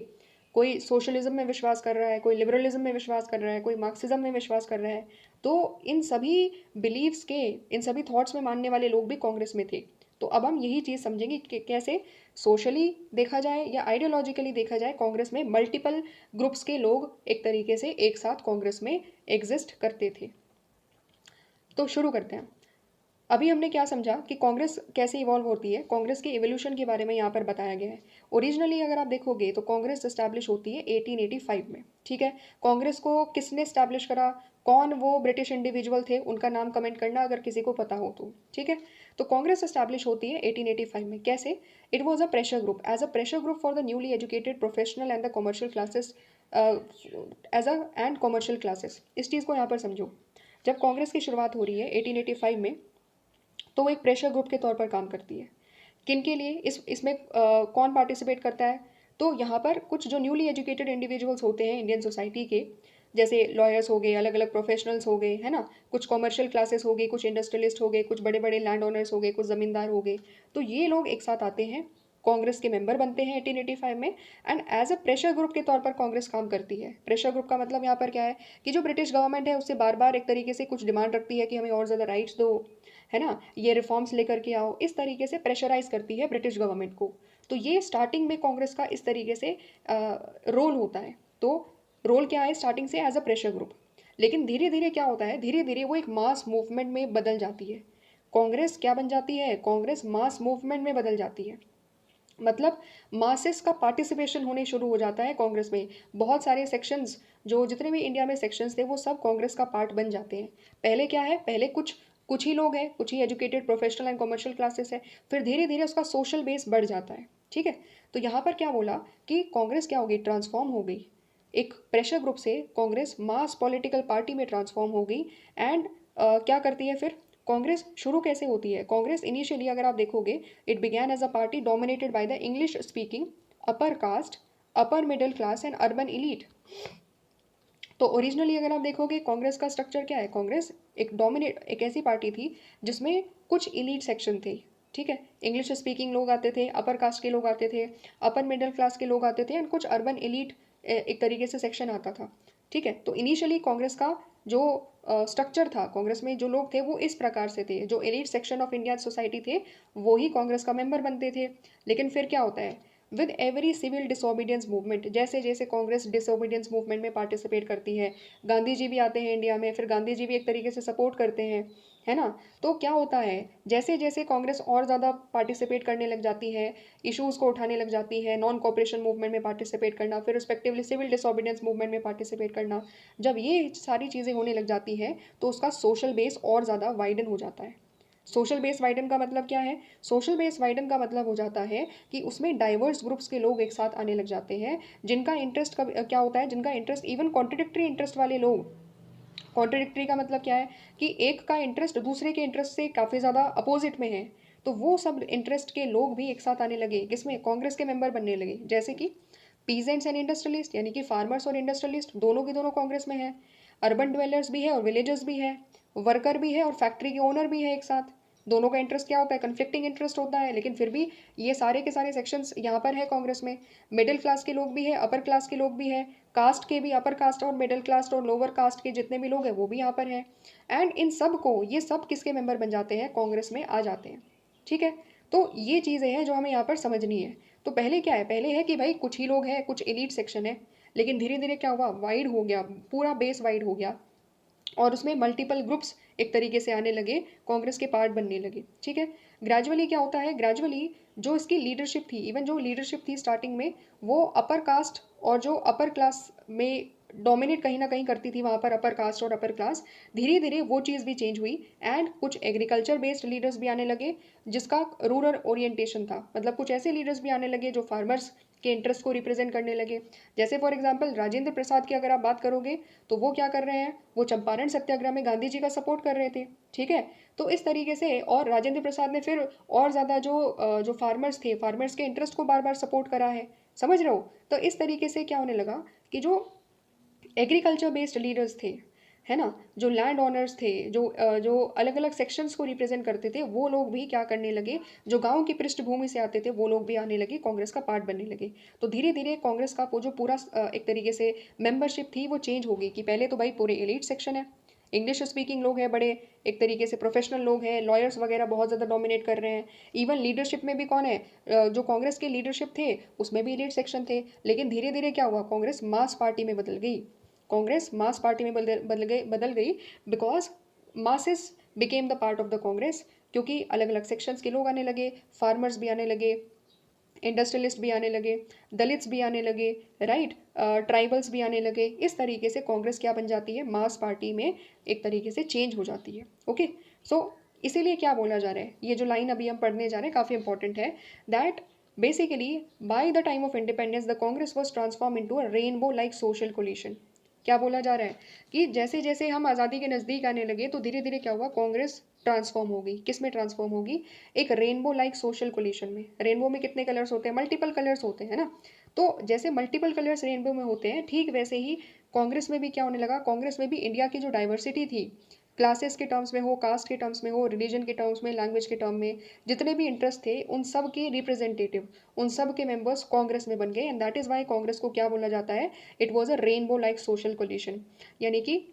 कोई सोशलिज्म में विश्वास कर रहा है, कोई लिबरलिज्म में विश्वास कर रहा है, कोई मार्क्सिज्म में विश्वास कर रहा है, तो इन सभी बिलीव्स के, इन सभी थॉट्स में मानने वाले लोग भी कांग्रेस में थे। तो अब हम यही चीज़ समझेंगे कि कैसे सोशली देखा जाए या आइडियोलॉजिकली देखा जाए, कांग्रेस में मल्टीपल ग्रुप्स के लोग एक तरीके से एक साथ कांग्रेस में एग्जिस्ट करते थे। तो शुरू करते हैं। अभी हमने क्या समझा कि कांग्रेस कैसे इवॉल्व होती है, कांग्रेस के इवोल्यूशन के बारे में यहाँ पर बताया गया है। ओरिजिनली अगर आप देखोगे तो कांग्रेस इस्टेब्लिश होती है 1885 में। ठीक है। कांग्रेस को किसने इस्टेब्लिश करा, कौन वो ब्रिटिश इंडिविजुअल थे, उनका नाम कमेंट करना अगर किसी को पता हो तो। ठीक है। तो कांग्रेस इस्टेब्लिश होती है 1885 में। कैसे, it was a pressure group, as a pressure group for the newly educated professional and the commercial classes, as a and commercial classes. इस चीज़ को यहाँ पर समझो। जब कांग्रेस की शुरुआत हो रही है 1885 में, तो वो एक प्रेशर ग्रुप के तौर पर काम करती है। किन के लिए, इसमें कौन पार्टिसिपेट करता है, तो यहाँ पर कुछ जो न्यूली एजुकेटेड इंडिविजुअल्स होते हैं इंडियन सोसाइटी के, जैसे लॉयर्स हो गए, अलग अलग प्रोफेशनल्स हो गए, है ना, कुछ कॉमर्शियल क्लासेस हो गई, कुछ इंडस्ट्रियलिस्ट हो गए, कुछ बड़े बड़े लैंड ओनर्स हो गए, कुछ ज़मींदार हो गए, तो ये लोग एक साथ आते हैं, कांग्रेस के मेंबर बनते हैं 1885 में। And as a pressure group के तौर पर कांग्रेस काम करती है। प्रेशर ग्रुप का मतलब यहाँ पर क्या है कि जो ब्रिटिश गवर्नमेंट है उससे बार बार एक तरीके से कुछ डिमांड रखती है कि हमें और ज़्यादा राइट्स दो, है ना, ये रिफॉर्म्स लेकर के आओ, इस तरीके से प्रेशराइज करती है ब्रिटिश गवर्नमेंट को। तो ये स्टार्टिंग में कांग्रेस का इस तरीके से रोल होता है। तो रोल क्या है स्टार्टिंग से, एज अ प्रेशर ग्रुप। लेकिन धीरे धीरे क्या होता है, धीरे धीरे वो एक मास मूवमेंट में बदल जाती है। कांग्रेस क्या बन जाती है, कांग्रेस मास मूवमेंट में बदल जाती है। मतलब मासेस का पार्टिसिपेशन होने शुरू हो जाता है कांग्रेस में। बहुत सारे सेक्शंस जो जितने भी इंडिया में सेक्शंस थे वो सब कांग्रेस का पार्ट बन जाते हैं। पहले क्या है, पहले कुछ कुछ ही लोग हैं, कुछ ही educated professional and commercial classes है, फिर धीरे धीरे उसका सोशल बेस बढ़ जाता है। ठीक है, तो यहाँ पर क्या बोला कि कांग्रेस क्या हो गई, ट्रांसफॉर्म हो गई, एक प्रेशर ग्रुप से कांग्रेस मास पॉलिटिकल पार्टी में ट्रांसफॉर्म हो गई। एंड क्या करती है फिर कांग्रेस, शुरू कैसे होती है कांग्रेस, इनिशियली अगर आप देखोगे it began as a party dominated by the English speaking upper caste, upper middle class and urban elite. तो ओरिजिनली अगर आप देखोगे कांग्रेस का स्ट्रक्चर क्या है, कांग्रेस एक ऐसी पार्टी थी जिसमें कुछ इलीट सेक्शन थे। ठीक है, इंग्लिश स्पीकिंग लोग आते थे, अपर कास्ट के लोग आते थे, अपर मिडिल क्लास के लोग आते थे, एंड कुछ अर्बन इलीट एक तरीके से सेक्शन आता था। ठीक है, तो इनिशियली कांग्रेस का जो स्ट्रक्चर था, कांग्रेस में जो लोग थे वो इस प्रकार से थे, जो elite section of India society थे वो ही कांग्रेस का मेंबर बनते थे। लेकिन फिर क्या होता है, with every civil disobedience movement, जैसे जैसे कांग्रेस डिसोबीडियंस मूवमेंट में पार्टिसिपेट करती है, गांधी जी भी आते हैं इंडिया में, फिर गांधी जी भी एक तरीके से सपोर्ट करते हैं, है ना। तो क्या होता है, जैसे जैसे कांग्रेस और ज़्यादा पार्टिसिपेट करने लग जाती है, इश्यूज़ को उठाने लग जाती है, नॉन कॉपरेशन मूवमेंट में पार्टिसिपेट करना, फिर रिस्पेक्टिवली सिविल डिसोबीडियंस मूवमेंट में पार्टिसिपेट करना, जब ये सारी चीज़ें होने लग जाती है तो उसका सोशल बेस और ज़्यादा वाइडन हो जाता है। सोशल बेस वाइडन का मतलब क्या है, सोशल बेस वाइडन का मतलब हो जाता है कि उसमें डाइवर्स ग्रुप्स के लोग एक साथ आने लग जाते हैं, जिनका इंटरेस्ट क्या होता है, जिनका इंटरेस्ट इवन कॉन्ट्रडिक्टरी इंटरेस्ट वाले लोग, कॉन्ट्रडिक्टरी का मतलब क्या है कि एक का इंटरेस्ट दूसरे के इंटरेस्ट से काफ़ी ज़्यादा अपोजिट में है, तो वो सब इंटरेस्ट के लोग भी एक साथ आने लगे, किसमें, कांग्रेस के मेंबर बनने लगे। जैसे कि पीजेंट्स एंड इंडस्ट्रियलिस्ट, यानी कि फार्मर्स और इंडस्ट्रियलिस्ट दोनों के दोनों कांग्रेस में है, अर्बन ड्वेलर्स भी है और विलेजर्स भी है, वर्कर भी है और फैक्ट्री के ओनर भी है एक साथ। दोनों का इंटरेस्ट क्या होता है, कन्फ्लिक्टिंग इंटरेस्ट होता है, लेकिन फिर भी ये सारे के सारे सेक्शंस यहाँ पर है कांग्रेस में। मिडिल क्लास के लोग भी है, अपर क्लास के लोग भी है, कास्ट के भी, अपर कास्ट और मिडिल क्लास और लोअर कास्ट के जितने भी लोग हैं वो भी यहाँ पर हैं। एंड इन सब को, ये सब किसके मेंबर बन जाते हैं, कांग्रेस में आ जाते हैं। ठीक है, तो ये चीज़ें हैं जो हमें यहाँ पर समझनी है। तो पहले क्या है, पहले है कि भाई कुछ ही लोग हैं, कुछ एलीट सेक्शन है, लेकिन धीरे धीरे क्या हुआ, वाइड हो गया, पूरा बेस वाइड हो गया, और उसमें मल्टीपल ग्रुप्स एक तरीके से आने लगे, कांग्रेस के पार्ट बनने लगे। ठीक है, ग्रेजुअली क्या होता है, ग्रेजुअली जो इसकी लीडरशिप थी, इवन जो लीडरशिप थी स्टार्टिंग में, वो अपर कास्ट और जो अपर क्लास में डोमिनेट कहीं ना कहीं करती थी, वहाँ पर अपर कास्ट और अपर क्लास, धीरे धीरे वो चीज़ भी चेंज हुई, एंड कुछ एग्रीकल्चर बेस्ड लीडर्स भी आने लगे जिसका रूरल ओरिएंटेशन था, मतलब कुछ ऐसे लीडर्स भी आने लगे जो फार्मर्स के इंटरेस्ट को रिप्रेजेंट करने लगे। जैसे फॉर एग्जांपल राजेंद्र प्रसाद की अगर आप बात करोगे, तो वो क्या कर रहे हैं, वो चंपारण सत्याग्रह में गांधी जी का सपोर्ट कर रहे थे। ठीक है, तो इस तरीके से, और राजेंद्र प्रसाद ने फिर और ज़्यादा जो फार्मर्स थे, फार्मर्स के इंटरेस्ट को बार बार सपोर्ट करा है, समझ रहे हो। तो इस तरीके से क्या होने लगा कि जो एग्रीकल्चर बेस्ड लीडर्स थे, है ना, जो लैंड ओनर्स थे, जो अलग अलग सेक्शंस को रिप्रेजेंट करते थे, वो लोग भी क्या करने लगे, जो गांव की पृष्ठभूमि से आते थे वो लोग भी आने लगे, कांग्रेस का पार्ट बनने लगे। तो धीरे धीरे कांग्रेस का वो जो पूरा एक तरीके से मेंबरशिप थी वो चेंज हो गई, कि पहले तो भाई पूरे एलीट सेक्शन है, इंग्लिश स्पीकिंग लोग हैं बड़े, एक तरीके से प्रोफेशनल लोग हैं, लॉयर्स वगैरह बहुत ज़्यादा डोमिनेट कर रहे हैं। इवन लीडरशिप में भी कौन है, जो कांग्रेस के लीडरशिप थे उसमें भी एलीट सेक्शन थे। लेकिन धीरे धीरे क्या हुआ, कांग्रेस मास पार्टी में बदल गई, कांग्रेस मास पार्टी में बदल गई because masses became the part of the Congress, क्योंकि अलग अलग सेक्शंस के लोग आने लगे, फार्मर्स भी आने लगे, इंडस्ट्रियलिस्ट भी आने लगे, दलित्स भी आने लगे, राइट, ट्राइबल्स भी आने लगे। इस तरीके से कांग्रेस क्या बन जाती है, मास पार्टी में एक तरीके से चेंज हो जाती है। ओके, सो इसीलिए क्या बोला जा रहा है, ये जो लाइन अभी हम पढ़ने जा रहे हैं काफ़ी इंपॉर्टेंट है, that basically by the time of independence the Congress was transform into a rainbow like social coalition. क्या बोला जा रहा है कि जैसे जैसे हम आज़ादी के नज़दीक आने लगे तो धीरे धीरे क्या हुआ, कांग्रेस ट्रांसफॉर्म होगी, किस में ट्रांसफॉर्म होगी, एक रेनबो लाइक सोशल कोलिशन में। रेनबो में कितने कलर्स होते हैं, मल्टीपल कलर्स होते हैं ना, तो जैसे मल्टीपल कलर्स रेनबो में होते हैं, ठीक वैसे ही कांग्रेस में भी क्या होने लगा, कांग्रेस में भी इंडिया की जो डाइवर्सिटी थी, क्लासेस के टर्म्स में हो, कास्ट के टर्म्स में हो, रिलीजन के टर्म्स में, लैंग्वेज के टर्म में, जितने भी इंटरेस्ट थे उन सब के रिप्रेजेंटेटिव, उन सब के मेंबर्स कांग्रेस में बन गए, and that is why Congress को क्या बोला जाता है, it was a rainbow like social coalition. यानी कि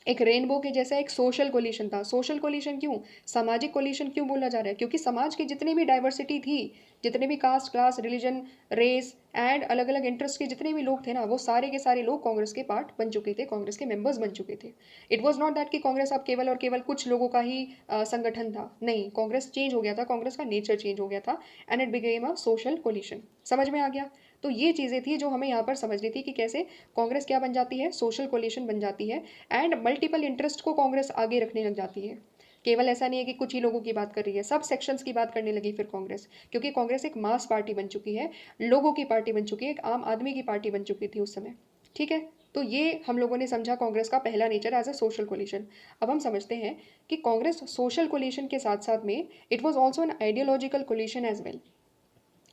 एक रेनबो के जैसा एक सोशल कोलिशन था। सोशल कोलिशन क्यों, सामाजिक कोलिशन क्यों बोला जा रहा है, क्योंकि समाज की जितनी भी डाइवर्सिटी थी, जितने भी caste, class, religion, race and अलग अलग इंटरेस्ट के जितने भी लोग थे ना, वो सारे के सारे लोग कांग्रेस के पार्ट बन चुके थे, कांग्रेस के मेंबर्स बन चुके थे। इट वॉज नॉट दैट कि कांग्रेस अब केवल और केवल कुछ लोगों का ही संगठन था, नहीं, कांग्रेस चेंज हो गया था, कांग्रेस का नेचर चेंज हो गया था, and it became a social coalition. समझ में आ गया। तो ये चीज़ें थी जो हमें यहाँ पर समझनी थी कि कैसे कांग्रेस क्या बन जाती है, सोशल कोलिशन बन जाती है एंड मल्टीपल इंटरेस्ट को कांग्रेस आगे रखने लग जाती है। केवल ऐसा नहीं है कि कुछ ही लोगों की बात कर रही है, सब सेक्शंस की बात करने लगी फिर कांग्रेस, क्योंकि कांग्रेस एक मास पार्टी बन चुकी है, लोगों की पार्टी बन चुकी है, एक आम आदमी की पार्टी बन चुकी थी उस समय। ठीक है, तो ये हम लोगों ने समझा कांग्रेस का पहला nature as a social coalition. अब हम समझते हैं कि कांग्रेस सोशल कोलिशन के साथ साथ में it was also an ideological coalition as well.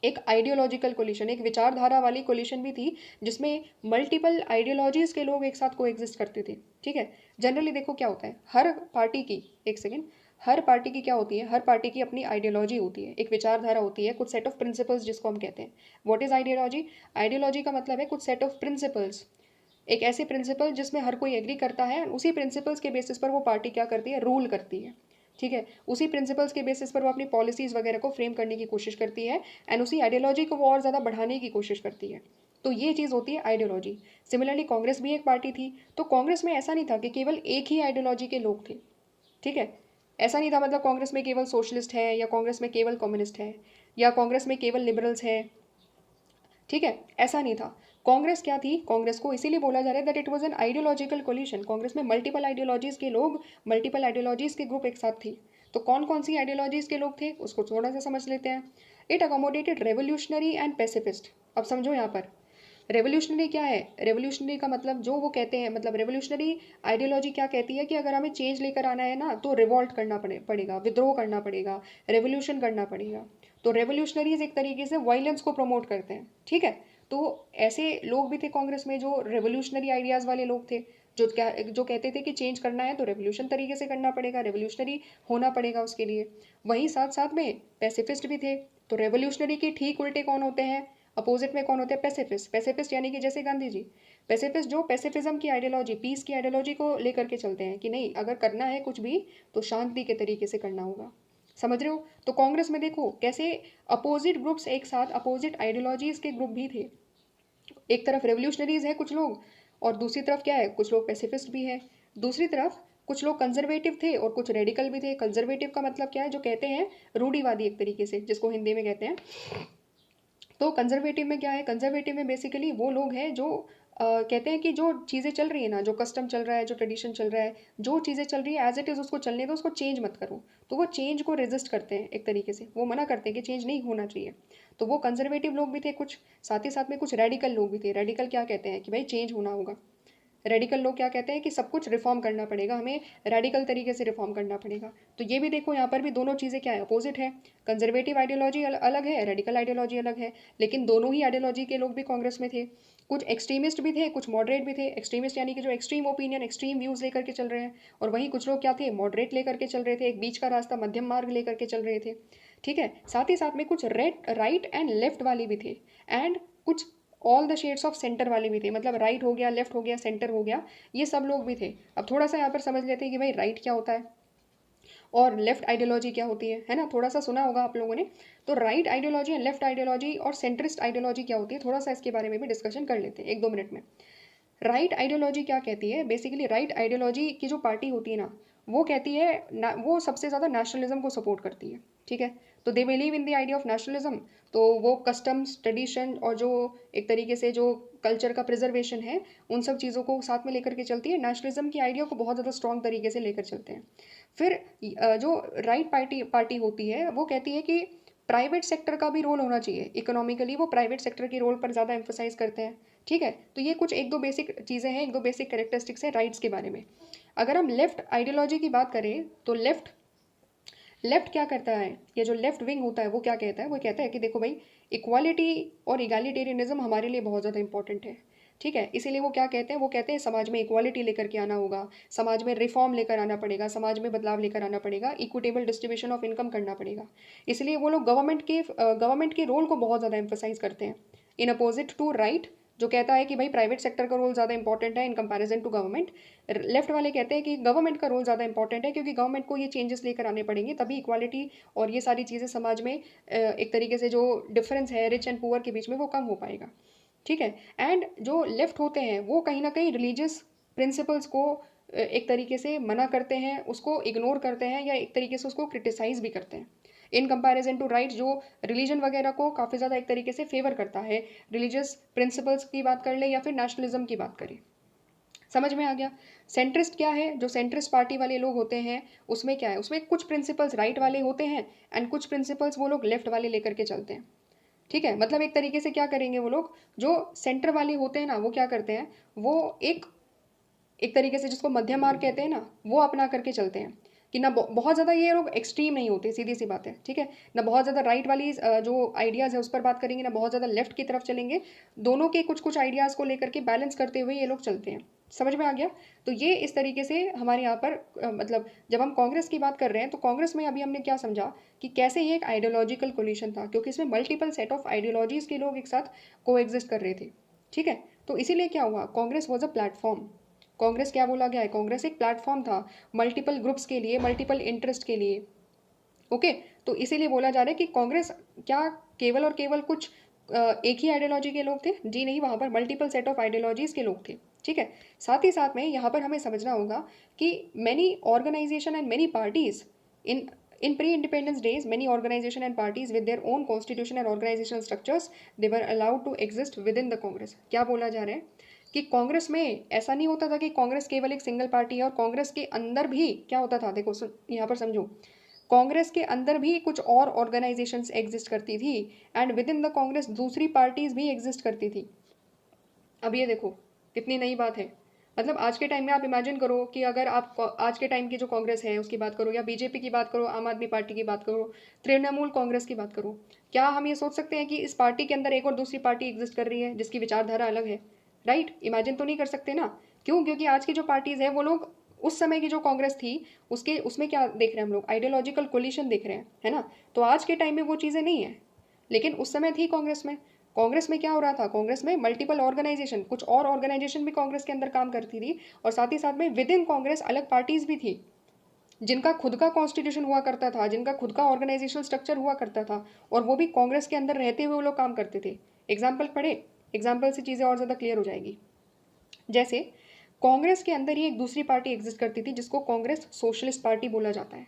एक आइडियोलॉजिकल कोलिशन, एक विचारधारा वाली कोलिशन भी थी, जिसमें मल्टीपल आइडियोलॉजीज के लोग एक साथ को एग्जिस्ट करते थे। ठीक है, जनरली देखो क्या होता है, हर पार्टी की, एक सेकेंड, हर पार्टी की क्या होती है, हर पार्टी की अपनी आइडियोलॉजी होती है, एक विचारधारा होती है, कुछ सेट ऑफ प्रिंसिपल्स जिसको हम कहते हैं। What is ideology? आइडियोलॉजी का मतलब है कुछ सेट ऑफ प्रिंसिपल्स, एक ऐसे प्रिंसिपल जिसमें हर कोई एग्री करता है, उसी प्रिंसिपल्स के बेसिस पर वो पार्टी क्या करती है, रूल करती है। ठीक है, उसी प्रिंसिपल्स के बेसिस पर वो अपनी पॉलिसीज़ वगैरह को फ्रेम करने की कोशिश करती है एंड उसी आइडियोलॉजी को वो और ज़्यादा बढ़ाने की कोशिश करती है। तो ये चीज़ होती है आइडियोलॉजी। सिमिलरली कांग्रेस भी एक पार्टी थी, तो कांग्रेस में ऐसा नहीं था कि केवल एक ही आइडियोलॉजी के लोग थे। ठीक है, ऐसा नहीं था मतलब कांग्रेस में केवल सोशलिस्ट है, या कांग्रेस में केवल कम्युनिस्ट है, या कांग्रेस में केवल लिबरल्स है। ठीक है, ऐसा नहीं था। कांग्रेस क्या थी, कांग्रेस को इसीलिए बोला जा रहा है that it was an ideological coalition. Congress में मल्टीपल आइडियोलॉजीज के लोग, मल्टीपल आइडियोलॉजीज के ग्रुप एक साथ थी। तो कौन कौन सी आइडियोलॉजीज के लोग थे उसको थोड़ा सा समझ लेते हैं। It accommodated revolutionary and pacifist. अब समझो यहाँ पर रेवोल्यूशनरी क्या है। रेवोल्यूशनरी का मतलब जो वो कहते हैं, मतलब रेवोल्यूशनरी आइडियोलॉजी क्या कहती है कि अगर हमें चेंज लेकर आना है ना, तो रिवॉल्ट करना पड़ेगा, विद्रोह करना पड़ेगा, रेवोल्यूशन करना पड़ेगा। तो रेवोल्यूशनरीज एक तरीके से वायलेंस को प्रमोट करते हैं। ठीक है, तो ऐसे लोग भी थे कांग्रेस में जो रेवोल्यूशनरी आइडियाज़ वाले लोग थे, जो कहते थे कि चेंज करना है तो रेवोल्यूशन तरीके से करना पड़ेगा, रेवोल्यूशनरी होना पड़ेगा उसके लिए। वहीं साथ साथ में पैसिफिस्ट भी थे। तो रेवोल्यूशनरी के ठीक उल्टे कौन होते हैं, अपोजिट में कौन होते हैं, पैसिफिस्ट। पैसिफिस्ट यानी कि जैसे गांधी जी, पैसिफिस्ट जो पैसिफिज्म की आइडियोलॉजी, पीस की आइडियोलॉजी को लेकर के चलते हैं कि नहीं, अगर करना है कुछ भी तो शांति के तरीके से करना होगा। समझ रहे हो? तो कांग्रेस में देखो कैसे अपोजिट ग्रुप्स एक साथ, अपोजिट आइडियोलॉजीज के ग्रुप भी थे। एक तरफ रेवोल्यूशनरीज है कुछ लोग, और दूसरी तरफ क्या है, कुछ लोग पैसिफिस्ट भी है। दूसरी तरफ कुछ लोग कंजर्वेटिव थे और कुछ रेडिकल भी थे। कंजर्वेटिव का मतलब क्या है, जो कहते हैं रूढ़िवादी एक तरीके से, जिसको हिंदी में कहते हैं। तो कंजर्वेटिव में क्या है, कंजर्वेटिव में बेसिकली वो लोग हैं जो कहते हैं कि जो चीज़ें चल रही है ना, जो कस्टम चल रहा है, जो ट्रेडिशन चल रहा है, जो चीज़ें चल रही है एज इट इज़ उसको चलने दो, उसको चेंज मत करो। तो वो चेंज को रेजिस्ट करते हैं एक तरीके से, वो मना करते हैं कि चेंज नहीं होना चाहिए। तो वो कंजर्वेटिव लोग भी थे कुछ, साथ ही साथ में कुछ रेडिकल लोग भी थे। रेडिकल क्या कहते हैं कि भाई चेंज होना होगा। रेडिकल लोग क्या कहते हैं कि सब कुछ रिफॉर्म करना पड़ेगा, हमें रेडिकल तरीके से रिफॉर्म करना पड़ेगा। तो ये भी देखो यहाँ पर भी दोनों चीज़ें क्या है, अपोजिट है। कंजर्वेटिव आइडियोलॉजी अलग है, रेडिकल आइडियोलॉजी अलग है, लेकिन दोनों ही आइडियोलॉजी के लोग भी कांग्रेस में थे। कुछ एक्सट्रीमिस्ट भी थे, कुछ मॉडरेट भी थे। एक्सट्रीमिस्ट यानी कि जो एक्सट्रीम ओपिनियन, एक्सट्रीम व्यूज़ लेकर के चल रहे हैं, और वहीं कुछ लोग क्या थे, मॉडरेट लेकर के चल रहे थे, एक बीच का रास्ता, मध्यम मार्ग लेकर के चल रहे थे। ठीक है, साथ ही साथ में कुछ राइट एंड लेफ्ट वाले भी थे, एंड कुछ all the shades of centre वाले भी थे, मतलब राइट हो गया, लेफ्ट हो गया, सेंटर हो गया, ये सब लोग भी थे। अब थोड़ा सा यहाँ पर समझ लेते हैं कि भाई राइट क्या होता है और लेफ्ट आइडियोलॉजी क्या होती है ना, थोड़ा सा सुना होगा आप लोगों ने। तो right ideology and left ideology और सेंट्रिस्ट आइडियोलॉजी क्या होती है, थोड़ा सा इसके बारे में भी डिस्कशन कर लेते हैं एक दो मिनट में। राइट आइडियोलॉजी क्या कहती है, बेसिकली राइट आइडियोलॉजी की जो पार्टी होती है ना, वो कहती है वो सबसे ज़्यादा नेशनलिज्म को सपोर्ट करती है। ठीक है, तो they believe in the idea of nationalism. तो वो कस्टम्स, ट्रेडिशन और जो एक तरीके से जो कल्चर का प्रिजर्वेशन है, उन सब चीज़ों को साथ में लेकर के चलती है। नेशनलिज्म की आइडिया को बहुत ज़्यादा स्ट्रॉन्ग तरीके से लेकर चलते हैं। फिर जो राइट पार्टी होती है वो कहती है कि प्राइवेट सेक्टर का भी रोल होना चाहिए इकोनॉमिकली, वो प्राइवेट सेक्टर के रोल पर ज़्यादा एम्फोसाइज करते हैं। ठीक है, तो ये कुछ एक दो बेसिक चीज़ें हैं, एक दो बेसिक कैरेक्टरिस्टिक्स हैं राइट्स के बारे में। अगर हम लेफ्ट आइडियोलॉजी की बात करें तो लेफ्ट लेफ्ट क्या करता है, ये जो लेफ्ट विंग होता है वो क्या कहता है, वो कहता है कि देखो भाई, इक्वालिटी और इगालिटेरियनिज्म हमारे लिए बहुत ज़्यादा इंपॉर्टेंट है। ठीक है, इसीलिए वो क्या कहते हैं, वो कहते हैं समाज में इक्वालिटी लेकर के आना होगा, समाज में रिफॉर्म लेकर आना पड़ेगा, समाज में बदलाव लेकर आना पड़ेगा, इक्विटेबल डिस्ट्रीब्यूशन ऑफ इनकम करना पड़ेगा। इसलिए वो लोग गवर्नमेंट के रोल को बहुत ज़्यादा एम्फोसाइज करते हैं, इन अपोजिट टू राइट जो कहता है कि भाई प्राइवेट सेक्टर का रोल ज़्यादा इंपॉर्टेंट है in comparison to government. Left वाले कहते हैं कि गवर्नमेंट का रोल ज़्यादा इंपॉर्टेंट है, क्योंकि गवर्नमेंट को ये चेंजेस लेकर आने पड़ेंगे, तभी इक्वालिटी और ये सारी चीज़ें समाज में एक तरीके से जो डिफरेंस है रिच एंड पुअर के बीच में वो कम हो पाएगा। ठीक है, एंड जो लेफ्ट होते हैं वो कहीं ना कहीं रिलीजियस प्रिंसिपल्स को एक तरीके से मना करते हैं, उसको इग्नोर करते हैं, या एक तरीके से उसको क्रिटिसाइज भी करते हैं। इन कंपैरिजन टू राइट, जो रिलीजन वगैरह को काफ़ी ज़्यादा एक तरीके से फेवर करता है, रिलीजियस प्रिंसिपल्स की बात कर ले या फिर नेशनलिज्म की बात करें। समझ में आ गया। सेंट्रिस्ट क्या है? जो सेंट्रिस्ट पार्टी वाले लोग होते हैं उसमें क्या है, उसमें कुछ प्रिंसिपल्स राइट वाले होते हैं एंड कुछ प्रिंसिपल्स वो लोग लेफ्ट वाले लेकर के चलते हैं। ठीक है, मतलब एक तरीके से क्या करेंगे वो लोग, जो सेंटर वाले होते हैं ना, वो क्या करते हैं, वो एक एक तरीके से जिसको मध्यम मार्ग कहते हैं ना, वो अपना करके चलते हैं कि ना बहुत ज़्यादा ये लोग एक्सट्रीम नहीं होते, सीधी सी बात है। ठीक है, ना बहुत ज़्यादा राइट वाली जो आइडियाज़ है उस पर बात करेंगे, ना बहुत ज़्यादा लेफ्ट की तरफ चलेंगे। दोनों के कुछ कुछ आइडियाज़ को लेकर के बैलेंस करते हुए ये लोग चलते हैं। समझ में आ गया? तो ये इस तरीके से हमारे यहाँ पर मतलब जब हम कांग्रेस की बात कर रहे हैं तो कांग्रेस में अभी हमने क्या समझा कि कैसे ये एक आइडियोलॉजिकल कोलिशन था, क्योंकि इसमें मल्टीपल सेट ऑफ आइडियोलॉजीज़ के लोग एक साथ को एग्जिस्ट कर रहे थे। ठीक है, तो इसीलिए क्या हुआ, Congress was a platform. Congress क्या बोला गया है, कांग्रेस एक प्लेटफॉर्म था मल्टीपल ग्रुप्स के लिए, मल्टीपल इंटरेस्ट के लिए। ओके, तो इसीलिए बोला जा रहा है कि कांग्रेस क्या केवल और केवल कुछ एक ही आइडियोलॉजी के लोग थे? जी नहीं, वहाँ पर मल्टीपल सेट ऑफ आइडियोलॉजीज के लोग थे। ठीक है, साथ ही साथ में यहाँ पर हमें समझना होगा कि many organisation and many parties in pre independence days, many organisation and parties with their own constitution and organisation structures, they were allowed to exist with in the Congress. क्या बोला जा रहा है कि कांग्रेस में ऐसा नहीं होता था कि कांग्रेस केवल एक सिंगल पार्टी है, और कांग्रेस के अंदर भी क्या होता था, देखो यहाँ पर समझो, कांग्रेस के अंदर भी कुछ और ऑर्गेनाइजेशंस एग्जिस्ट करती थी and with in the Congress दूसरी पार्टीज भी एग्जिस्ट करती थी। अब ये देखो कितनी नई बात है। मतलब आज के टाइम में आप इमेजिन करो कि अगर आप आज के टाइम की जो कांग्रेस है उसकी बात करो, या बीजेपी की बात करो, आम आदमी पार्टी की बात करो, तृणमूल कांग्रेस की बात करो, क्या हम ये सोच सकते हैं कि इस पार्टी के अंदर एक और दूसरी पार्टी एग्जिस्ट कर रही है जिसकी विचारधारा अलग है? राइट, इमेजिन तो नहीं कर सकते ना। क्यों? क्योंकि आज की जो पार्टीज है वो लोग उस समय की जो कांग्रेस थी उसके उसमें क्या देख रहे हैं हम लोग, आइडियोलॉजिकल कोलिशन देख रहे हैं, है ना। तो आज के टाइम में वो चीज़ें नहीं है, लेकिन उस समय थी कांग्रेस में। कांग्रेस में क्या हो रहा था, कांग्रेस में मल्टीपल ऑर्गेनाइजेशन, कुछ और ऑर्गेनाइजेशन भी कांग्रेस के अंदर काम करती थी, और साथ ही साथ में विद इन कांग्रेस अलग पार्टीज भी थी जिनका खुद का कॉन्स्टिट्यूशन हुआ करता था, जिनका खुद का ऑर्गेनाइजेशनल स्ट्रक्चर हुआ करता था, और वो भी कांग्रेस के अंदर रहते हुए वो लोग काम करते थे। एग्जाम्पल पढ़े, एग्जाम्पल से चीज़ें और ज़्यादा क्लियर हो जाएगी। जैसे कांग्रेस के अंदर ही एक दूसरी पार्टी एग्जिस्ट करती थी जिसको कांग्रेस सोशलिस्ट पार्टी बोला जाता है।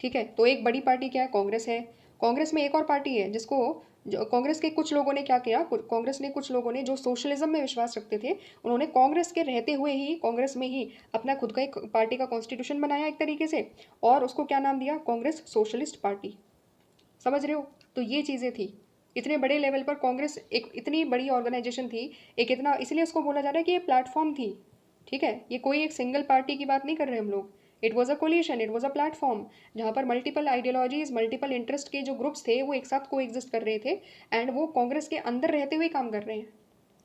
ठीक है, तो एक बड़ी पार्टी क्या है, कांग्रेस है। कांग्रेस में एक और पार्टी है जिसको, जो कांग्रेस के कुछ लोगों ने क्या किया, कांग्रेस ने कुछ लोगों ने जो सोशलिज्म में विश्वास रखते थे, उन्होंने कांग्रेस के रहते हुए ही कांग्रेस में ही अपना खुद का एक पार्टी का कॉन्स्टिट्यूशन बनाया एक तरीके से, और उसको क्या नाम दिया, कांग्रेस सोशलिस्ट पार्टी। समझ रहे हो? तो ये चीज़ें थी। इतने बड़े लेवल पर कांग्रेस एक इतनी बड़ी ऑर्गेनाइजेशन थी, एक इतना, इसलिए उसको बोला जा रहा है कि ये प्लेटफॉर्म थी। ठीक है, ये कोई एक सिंगल पार्टी की बात नहीं कर रहे हम लोग। It was a collision, it was a platform, जहाँ पर मल्टीपल आइडियोलॉजीज, मल्टीपल इंटरेस्ट के जो ग्रुप्स थे वो एक साथ को एग्जिस्ट कर रहे थे, एंड वो कांग्रेस के अंदर रहते हुए काम कर रहे हैं।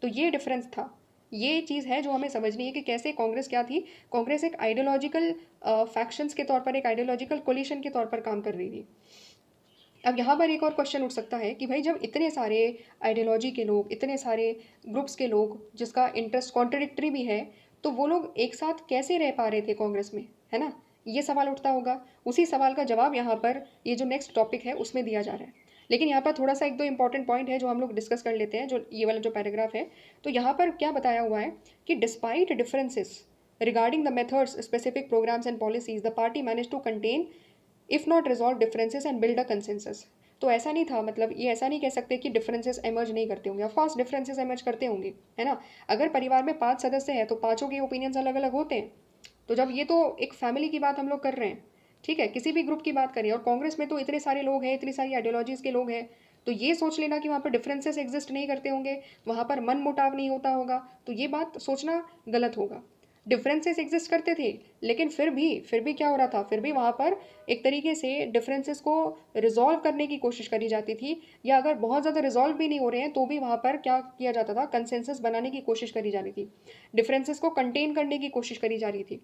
तो ये डिफरेंस था। ये चीज़ है जो हमें समझनी है कि कैसे कांग्रेस क्या थी। कांग्रेस एक आइडियोलॉजिकल फैक्शंस के तौर पर, एक आइडियोलॉजिकल कोलिशन के तौर पर काम कर रही थी। अब यहाँ पर एक और क्वेश्चन उठ सकता है कि भाई जब इतने सारे आइडियोलॉजी के लोग, इतने सारे ग्रुप्स के लोग जिसका इंटरेस्ट कॉन्ट्रडिक्टरी भी है, तो वो लोग एक साथ कैसे रह पा रहे थे कांग्रेस में, है ना। ये सवाल उठता होगा। उसी सवाल का जवाब यहाँ पर ये जो नेक्स्ट टॉपिक है उसमें दिया जा रहा है। लेकिन यहाँ पर थोड़ा सा एक दो इंपॉर्टेंट पॉइंट है जो हम लोग डिस्कस कर लेते हैं, जो ये वाला जो पैराग्राफ है। तो यहाँ पर क्या बताया हुआ है कि despite differences regarding the methods, specific programmes and policies, the party manage to contain if not resolve differences and build a consensus. तो ऐसा नहीं था, मतलब ये ऐसा नहीं कह सकते कि डिफरेंसेस एमर्ज नहीं करते होंगे, ऑफकोर्स डिफरेंसेस एमर्ज करते होंगे, है ना। अगर परिवार में 5 सदस्य हैं तो पाँचों के ओपिनियंस अलग अलग होते हैं। तो जब ये तो एक फैमिली की बात हम लोग कर रहे हैं, ठीक है, किसी भी ग्रुप की बात करें, और कांग्रेस में तो इतने सारे लोग हैं, इतनी सारी आइडियोलॉजीज के लोग हैं, तो ये सोच लेना कि वहाँ पर डिफरेंसेस एग्जिस्ट नहीं करते होंगे, वहाँ पर मन मुटाव नहीं होता होगा, तो ये बात सोचना गलत होगा। डिफरेंसेस एग्जिस्ट करते थे, लेकिन फिर भी क्या हो रहा था, फिर भी वहाँ पर एक तरीके से डिफरेंसेस को रिजॉल्व करने की कोशिश करी जाती थी, या अगर बहुत ज़्यादा रिजॉल्व भी नहीं हो रहे हैं तो भी वहाँ पर क्या किया जाता था, कंसेंसस बनाने की कोशिश करी जा रही थी, डिफरेंसेस को कंटेन करने की कोशिश करी जा रही थी।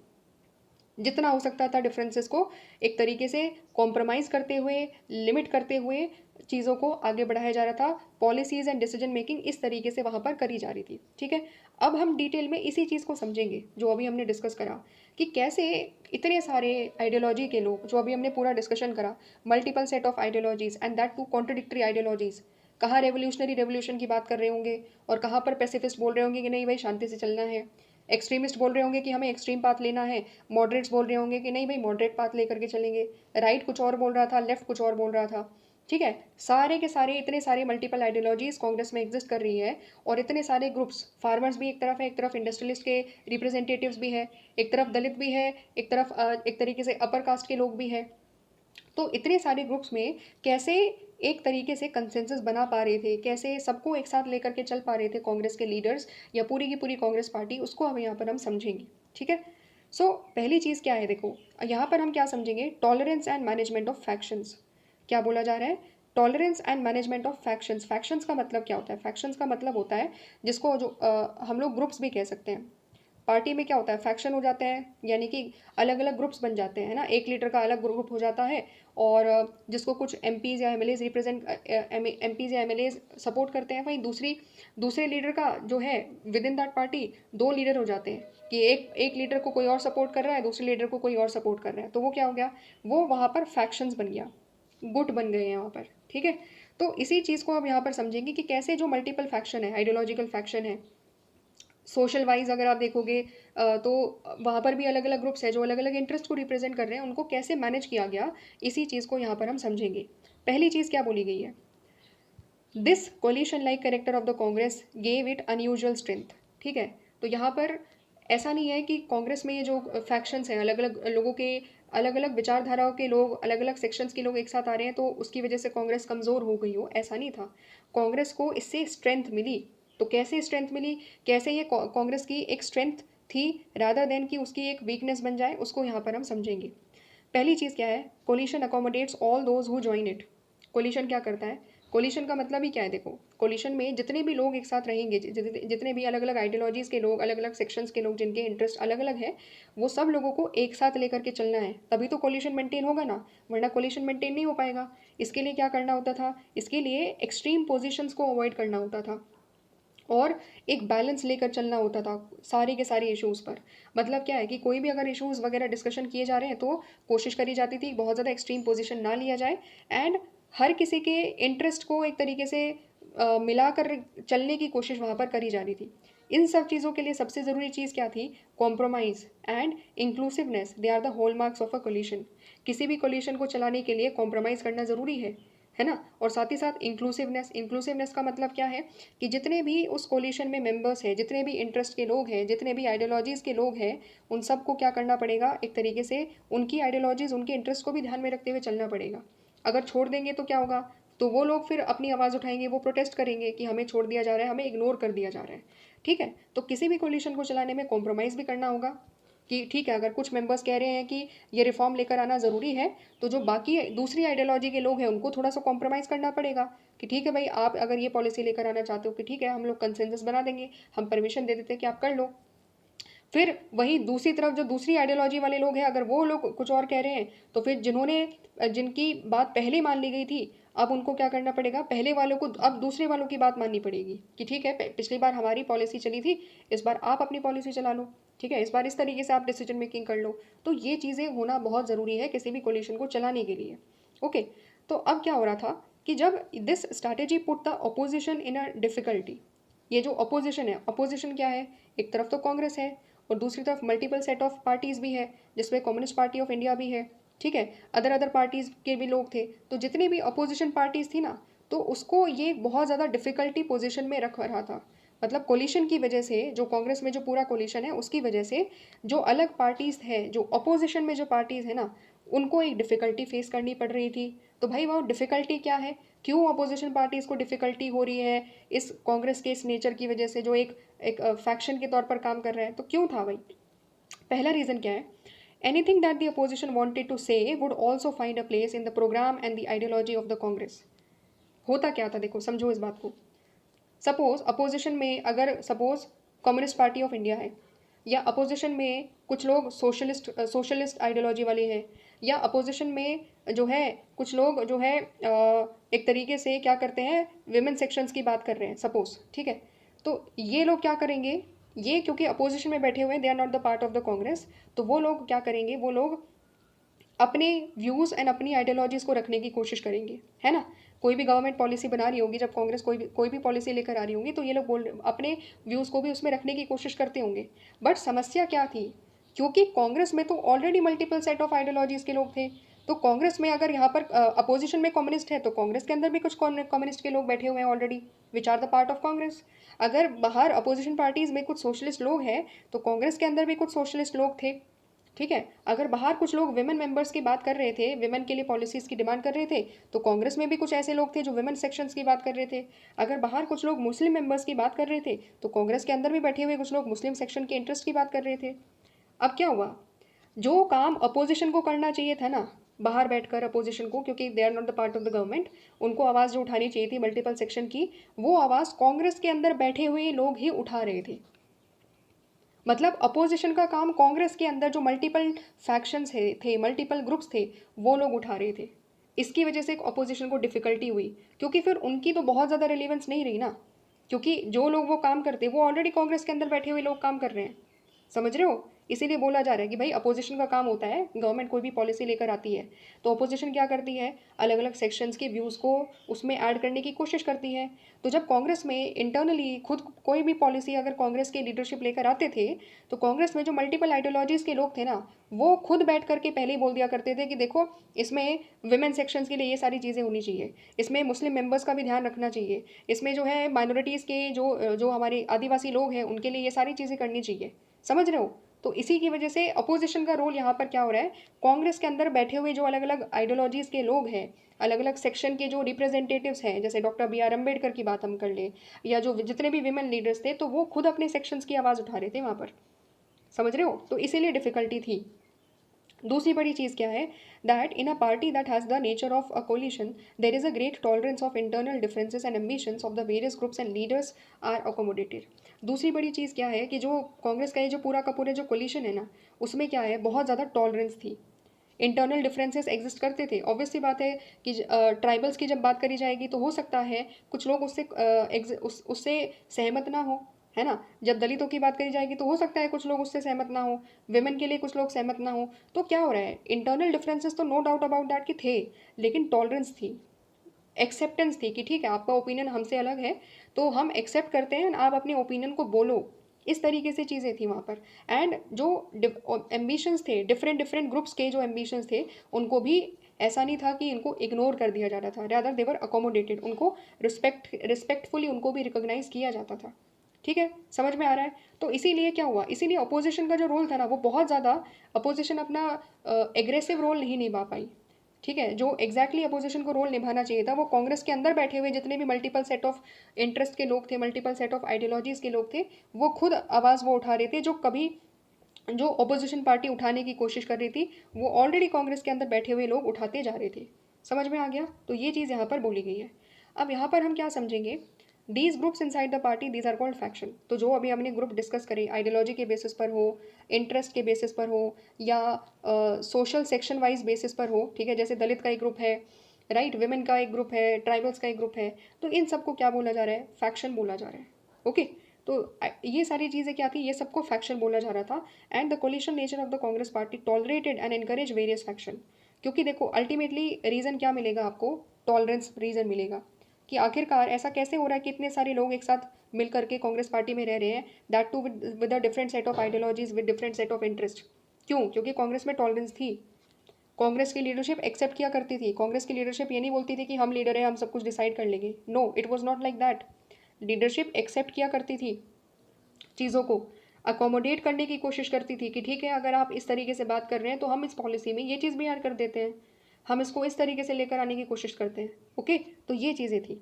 जितना हो सकता था डिफरेंसेस को एक तरीके से कॉम्प्रोमाइज़ करते हुए, लिमिट करते हुए चीज़ों को आगे बढ़ाया जा रहा था। पॉलिसीज़ एंड डिसीजन मेकिंग इस तरीके से वहाँ पर करी जा रही थी। ठीक है, अब हम डिटेल में इसी चीज़ को समझेंगे जो अभी हमने डिस्कस करा, कि कैसे इतने सारे आइडियोलॉजी के लोग, जो अभी हमने पूरा डिस्कशन करा, multiple set of ideologies and that too contradictory ideologies, कहाँ रेवोल्यूशनरी रेवोल्यूशन की बात कर रहे होंगे और कहाँ पर पैसिफिस्ट बोल रहे होंगे कि नहीं भाई शांति से चलना है। एक्सट्रीमिस्ट बोल रहे होंगे कि हमें एक्सट्रीम पाथ लेना है, मॉडरेट्स बोल रहे होंगे कि नहीं भाई मॉडरेट पाथ लेकर के चलेंगे, राइट कुछ और बोल रहा था, लेफ्ट कुछ और बोल रहा था। ठीक है, सारे के सारे इतने सारे मल्टीपल आइडियोलॉजीज कांग्रेस में एग्जिस्ट कर रही है, और इतने सारे ग्रुप्स, फार्मर्स भी एक तरफ है, एक तरफ इंडस्ट्रियलिस्ट के रिप्रेजेंटेटिव्स भी है, एक तरफ दलित भी है, एक तरफ एक तरीके से अपर कास्ट के लोग भी हैं। तो इतने सारे ग्रुप्स में कैसे एक तरीके से कंसेंसस बना पा रहे थे, कैसे सबको एक साथ लेकर के चल पा रहे थे कांग्रेस के लीडर्स या पूरी की पूरी कांग्रेस पार्टी, उसको अब यहाँ पर हम समझेंगे। ठीक है, सो पहली चीज़ क्या है, देखो यहाँ पर हम क्या समझेंगे, tolerance and management of factions. क्या बोला जा रहा है, tolerance and management of factions. Factions का मतलब क्या होता है, फैक्शंस का मतलब होता है जिसको जो हम लोग ग्रुप्स भी कह सकते हैं। पार्टी में क्या होता है, फैक्शन हो जाते हैं, यानी कि अलग अलग ग्रुप्स बन जाते हैं ना, एक लीडर का अलग ग्रुप हो जाता है, और जिसको कुछ एमपीज़ या एमएलएज रिप्रेजेंट, एमपीज़ या एमएलएज सपोर्ट करते हैं, वहीं दूसरे लीडर का जो है विद इन दैट पार्टी दो लीडर हो जाते हैं, कि एक लीडर को कोई और सपोर्ट कर रहा है, दूसरे लीडर को कोई और सपोर्ट कर रहा है, तो वो क्या हो गया, वो वहाँ पर फैक्शंस बन गया, गुट बन गए हैं वहाँ पर। ठीक है, तो इसी चीज़ को अब यहाँ पर समझेंगे कि कैसे जो मल्टीपल फैक्शन है, आइडियोलॉजिकल फैक्शन है, सोशल वाइज अगर आप देखोगे तो वहाँ पर भी अलग अलग ग्रुप्स हैं जो अलग अलग इंटरेस्ट को रिप्रेजेंट कर रहे हैं, उनको कैसे मैनेज किया गया, इसी चीज़ को यहाँ पर हम समझेंगे। पहली चीज़ क्या बोली गई है, this coalition like character of the Congress gave it unusual strength. ठीक है, तो यहाँ पर ऐसा नहीं है कि कांग्रेस में ये जो फैक्शंस हैं, अलग अलग लोगों के, अलग अलग विचारधाराओं के लोग, अलग अलग सेक्शंस के लोग एक साथ आ रहे हैं तो उसकी वजह से कांग्रेस कमज़ोर हो गई हो, ऐसा नहीं था। कांग्रेस को इससे स्ट्रेंथ मिली। तो कैसे स्ट्रेंथ मिली, कैसे ये कांग्रेस की एक स्ट्रेंथ थी रादर देन कि उसकी एक वीकनेस बन जाए, उसको यहाँ पर हम समझेंगे। पहली चीज़ क्या है, coalition accommodates all those who join it. Coalition क्या करता है, कोलिशन का मतलब ही क्या है, देखो कोलिशन में जितने भी लोग एक साथ रहेंगे, जितने भी अलग अलग आइडियोलॉजीज़ के लोग, अलग अलग सेक्शंस के लोग जिनके इंटरेस्ट अलग अलग हैं, वो सब लोगों को एक साथ लेकर के चलना है, तभी तो कोलिशन मेंटेन होगा ना, वरना कोलिशन मेंटेन नहीं हो पाएगा। इसके लिए क्या करना होता था, इसके लिए एक्सट्रीम पोजिशंस को अवॉइड करना होता था, और एक बैलेंस लेकर चलना होता था सारे के सारे इश्यूज़ पर। मतलब क्या है कि कोई भी अगर इश्यूज़ वगैरह डिस्कशन किए जा रहे हैं तो कोशिश करी जाती थी बहुत ज़्यादा एक्सट्रीम पोजीशन ना लिया जाए, एंड हर किसी के इंटरेस्ट को एक तरीके से मिलाकर चलने की कोशिश वहाँ पर करी जा रही थी। इन सब चीज़ों के लिए सबसे ज़रूरी चीज़ क्या थी, compromise and inclusiveness, they are the hallmarks of a coalition. किसी भी कोलिशन को चलाने के लिए कॉम्प्रोमाइज़ करना ज़रूरी है ना, और साथ ही साथ इंक्लूसिवनेस। इंक्लूसिवनेस का मतलब क्या है कि जितने भी उस कोलिशन में मेंबर्स हैं, जितने भी इंटरेस्ट के लोग हैं, जितने भी आइडियोलॉजीज़ के लोग हैं, उन सबको क्या करना पड़ेगा, एक तरीके से उनकी आइडियोलॉजीज़, उनके इंटरेस्ट को भी ध्यान में रखते हुए चलना पड़ेगा। अगर छोड़ देंगे तो क्या होगा, तो वो लोग फिर अपनी आवाज़ उठाएंगे, वो प्रोटेस्ट करेंगे कि हमें छोड़ दिया जा रहा है, हमें इग्नोर कर दिया जा रहा है। ठीक है, तो किसी भी कोलिशन को चलाने में कॉम्प्रोमाइज़ भी करना होगा, कि ठीक है अगर कुछ मेंबर्स कह रहे हैं कि ये रिफॉर्म लेकर आना ज़रूरी है, तो जो बाकी दूसरी आइडियोलॉजी के लोग हैं उनको थोड़ा सा कॉम्प्रोमाइज़ करना पड़ेगा, कि ठीक है भाई आप अगर ये पॉलिसी लेकर आना चाहते हो कि ठीक है हम लोग कंसेंसस बना देंगे, हम परमिशन दे देते हैं कि आप कर लो। फिर वहीं दूसरी तरफ जो दूसरी आइडियोलॉजी वाले लोग हैं, अगर वो लोग कुछ और कह रहे हैं, तो फिर जिनकी बात पहले मान ली गई थी, अब उनको क्या करना पड़ेगा, पहले वालों को अब दूसरे वालों की बात माननी पड़ेगी, कि ठीक है पिछली बार हमारी पॉलिसी चली थी, इस बार आप अपनी पॉलिसी चला लो। ठीक है, इस बार इस तरीके से आप डिसीजन मेकिंग कर लो। तो ये चीज़ें होना बहुत ज़रूरी है किसी भी कोलिशन को चलाने के लिए। ओके, तो अब क्या हो रहा था कि जब this strategy put the opposition in a difficulty, ये जो अपोजिशन है, अपोजिशन क्या है, एक तरफ तो कांग्रेस है और दूसरी तरफ मल्टीपल सेट ऑफ पार्टीज़ भी है, जिसमें कम्युनिस्ट पार्टी ऑफ इंडिया भी है। ठीक है, अदर अदर पार्टीज़ के भी लोग थे, तो जितनी भी अपोजिशन पार्टीज़ थी ना, तो उसको ये बहुत ज़्यादा डिफ़िकल्टी पोजीशन में रख रहा था। मतलब कोलिशन की वजह से, जो कांग्रेस में जो पूरा कोलिशन है उसकी वजह से, जो अलग पार्टीज़ है, जो अपोजिशन में जो पार्टीज़ है ना, उनको एक डिफ़िकल्टी फेस करनी पड़ रही थी। तो भाई वो डिफ़िकल्टी क्या है, क्यों अपोजिशन पार्टीज़ को डिफ़िकल्टी हो रही है, इस कांग्रेस के इस नेचर की वजह से, जो एक फैक्शन के तौर पर काम कर रहा है, तो क्यों था भाई। पहला रीज़न क्या है, anything that the opposition wanted to say would also find a place in the programme and the ideology of the Congress. होता क्या था, देखो समझो इस बात को। सपोज अपोजिशन में, अगर suppose communist party of India है, या अपोजिशन में कुछ लोग सोशलिस्ट आइडियोलॉजी वाले हैं, या अपोजिशन में जो है कुछ लोग जो है एक तरीके से क्या करते हैं, विमेन सेक्शंस की बात कर रहे हैं सपोज। ठीक है, तो ये लोग क्या करेंगे, ये क्योंकि अपोजिशन में बैठे हुए हैं, they are not the part of the Congress, तो वो लोग क्या करेंगे, वो लोग अपने व्यूज़ एंड अपनी आइडियोलॉजीज़ को रखने की कोशिश करेंगे, है ना? कोई भी गवर्नमेंट पॉलिसी बना रही होगी, जब कांग्रेस कोई भी पॉलिसी लेकर आ रही होगी, तो ये लोग अपने व्यूज़ को भी उसमें रखने की कोशिश करते होंगे। बट समस्या क्या थी? क्योंकि कांग्रेस में तो already multiple set of ideologies के लोग थे। तो कांग्रेस में अगर यहाँ पर अपोजिशन में कम्युनिस्ट है, तो कांग्रेस के अंदर भी कुछ कम्युनिस्ट के लोग बैठे हुए हैं already, which are the part of Congress. अगर बाहर अपोजिशन पार्टीज़ में कुछ सोशलिस्ट लोग हैं, तो कांग्रेस के अंदर भी कुछ सोशलिस्ट लोग थे। ठीक है, अगर बाहर कुछ लोग विमेन मेंबर्स की बात कर रहे थे, विमेन के लिए पॉलिसीज़ की डिमांड कर रहे थे, तो कांग्रेस में भी कुछ ऐसे लोग थे जो विमेन सेक्शंस की बात कर रहे थे। अगर बाहर कुछ लोग मुस्लिम मेंबर्स की बात कर रहे थे, तो कांग्रेस के अंदर भी बैठे हुए कुछ लोग मुस्लिम सेक्शन के इंटरेस्ट की बात कर रहे थे। अब क्या हुआ? जो काम अपोजिशन को करना चाहिए था ना, बाहर बैठकर अपोजिशन को, क्योंकि they are not the part of the government, उनको आवाज़ जो उठानी चाहिए थी मल्टीपल सेक्शन की, वो आवाज़ कांग्रेस के अंदर बैठे हुए लोग ही उठा रहे थे। मतलब अपोजिशन का काम कांग्रेस के अंदर जो मल्टीपल फैक्शंस थे, मल्टीपल ग्रुप्स थे, वो लोग उठा रहे थे। इसकी वजह से अपोजिशन को डिफिकल्टी हुई, क्योंकि फिर उनकी तो बहुत ज़्यादा रिलेवेंस नहीं रही ना, क्योंकि जो लोग वो काम करते वो ऑलरेडी कांग्रेस के अंदर बैठे हुए लोग काम कर रहे हैं। समझ रहे हो? इसीलिए बोला जा रहा है कि भाई अपोजिशन का काम होता है, गवर्नमेंट कोई भी पॉलिसी लेकर आती है तो अपोजिशन क्या करती है, अलग अलग सेक्शंस के व्यूज़ को उसमें ऐड करने की कोशिश करती है। तो जब कांग्रेस में इंटरनली खुद कोई भी पॉलिसी अगर कांग्रेस के लीडरशिप लेकर आते थे, तो कांग्रेस में जो मल्टीपल आइडियोलॉजीज़ के लोग थे ना, वो खुद बैठ करके पहले ही बोल दिया करते थे कि देखो, इसमें विमेन सेक्शंस के लिए ये सारी चीज़ें होनी चाहिए, इसमें मुस्लिम मेंबर्स का भी ध्यान रखना चाहिए, इसमें जो है माइनॉरिटीज़ के जो जो हमारे आदिवासी लोग हैं उनके लिए ये सारी चीज़ें करनी चाहिए। समझ रहे हो? तो इसी की वजह से अपोजिशन का रोल यहाँ पर क्या हो रहा है, कांग्रेस के अंदर बैठे हुए जो अलग अलग आइडियोलॉजीज़ के लोग हैं, अलग अलग सेक्शन के जो रिप्रेजेंटेटिव्स हैं, जैसे डॉक्टर बी आर अम्बेडकर की बात हम कर लें, या जो जितने भी विमेन लीडर्स थे, तो वो खुद अपने सेक्शंस की आवाज़ उठा रहे थे वहाँ पर। समझ रहे हो? तो इसीलिए डिफ़िकल्टी थी। दूसरी बड़ी चीज़ क्या है, that in a party that has the nature of a coalition, there is a great tolerance of internal differences and ambitions of the various groups and leaders are accommodated. दूसरी बड़ी चीज़ क्या है कि जो कांग्रेस का ये जो पूरा का पूरा जो कोलिशन है ना, उसमें क्या है, बहुत ज़्यादा टॉलरेंस थी। इंटरनल डिफरेंसेस एग्जिस्ट करते थे। ऑब्वियस सी बात है कि ट्राइबल्स की जब बात करी जाएगी तो हो सकता है कुछ लोग उससे सहमत ना हो, है ना? जब दलितों की बात करी जाएगी तो हो सकता है कुछ लोग उससे सहमत ना हो, विमेन के लिए कुछ लोग सहमत ना हो। तो क्या हो रहा है, इंटरनल डिफरेंसेस तो नो डाउट अबाउट दैट कि थे, लेकिन टॉलरेंस थी, एक्सेप्टेंस थी कि ठीक है, आपका ओपिनियन हमसे अलग है, तो हम एक्सेप्ट करते हैं, आप अपने ओपिनियन को बोलो। इस तरीके से चीज़ें थी वहाँ पर। एंड जो एम्बिशंस थे, डिफरेंट डिफरेंट ग्रुप्स के जो एम्बिशंस थे, उनको भी ऐसा नहीं था कि इनको इग्नोर कर दिया जाता था, रादर देवर अकोमोडेटेड, उनको रिस्पेक्टफुली उनको भी रिकोगनाइज किया जाता था। ठीक है, समझ में आ रहा है? तो इसीलिए क्या हुआ, इसीलिए अपोजिशन का जो रोल था ना, वो बहुत ज़्यादा, अपोजिशन अपना एग्रेसिव रोल नहीं निभा पाई। ठीक है, जो एग्जैक्टली अपोजिशन को रोल निभाना चाहिए था, वो कांग्रेस के अंदर बैठे हुए जितने भी मल्टीपल सेट ऑफ इंटरेस्ट के लोग थे, मल्टीपल सेट ऑफ आइडियोलॉजीज़ के लोग थे, वो खुद आवाज़ वो उठा रहे थे, जो कभी जो अपोजिशन पार्टी उठाने की कोशिश कर रही थी, वो ऑलरेडी कांग्रेस के अंदर बैठे हुए लोग उठाते जा रहे थे। समझ में आ गया? तो ये चीज़ यहाँ पर बोली गई है। अब यहाँ पर हम क्या समझेंगे, these groups inside the party, these are called faction. तो जो अभी हमने ग्रुप डिस्कस करे, आइडियोलॉजी के बेसिस पर हो, इंटरेस्ट के बेसिस पर हो, या सोशल सेक्शन वाइज बेसिस पर हो, ठीक है, जैसे दलित का एक ग्रुप है, राइट, विमेन का एक ग्रुप है, ट्राइबल्स का एक ग्रुप है, तो इन सबको क्या बोला जा रहा है, फैक्शन बोला जा रहा है। ओके, तो ये सारी चीज़ें क्या थी, ये सबको फैक्शन बोला जा रहा था। And the coalition nature of the Congress party tolerated and encourage various faction. क्योंकि देखो, अल्टीमेटली रीज़न क्या मिलेगा आपको, टॉलरेंस रीज़न मिलेगा, कि आखिरकार ऐसा कैसे हो रहा है कि इतने सारे लोग एक साथ मिल करके कांग्रेस पार्टी में रह रहे हैं, that too with a different set of ideologies, with different set of interest. क्यों? क्योंकि कांग्रेस में टॉलरेंस थी, कांग्रेस की लीडरशिप एक्सेप्ट किया करती थी, कांग्रेस की लीडरशिप ये नहीं बोलती थी कि हम लीडर हैं, हम सब कुछ डिसाइड कर लेंगे। No, it was not like that. Leadership accept किया करती थी, चीज़ों को अकोमोडेट करने की कोशिश करती थी कि ठीक है, अगर आप इस तरीके से बात कर रहे हैं तो हम इस पॉलिसी में ये चीज़ भी ऐड कर देते हैं, हम इसको इस तरीके से लेकर आने की कोशिश करते हैं। ओके, तो ये चीज़ें थी।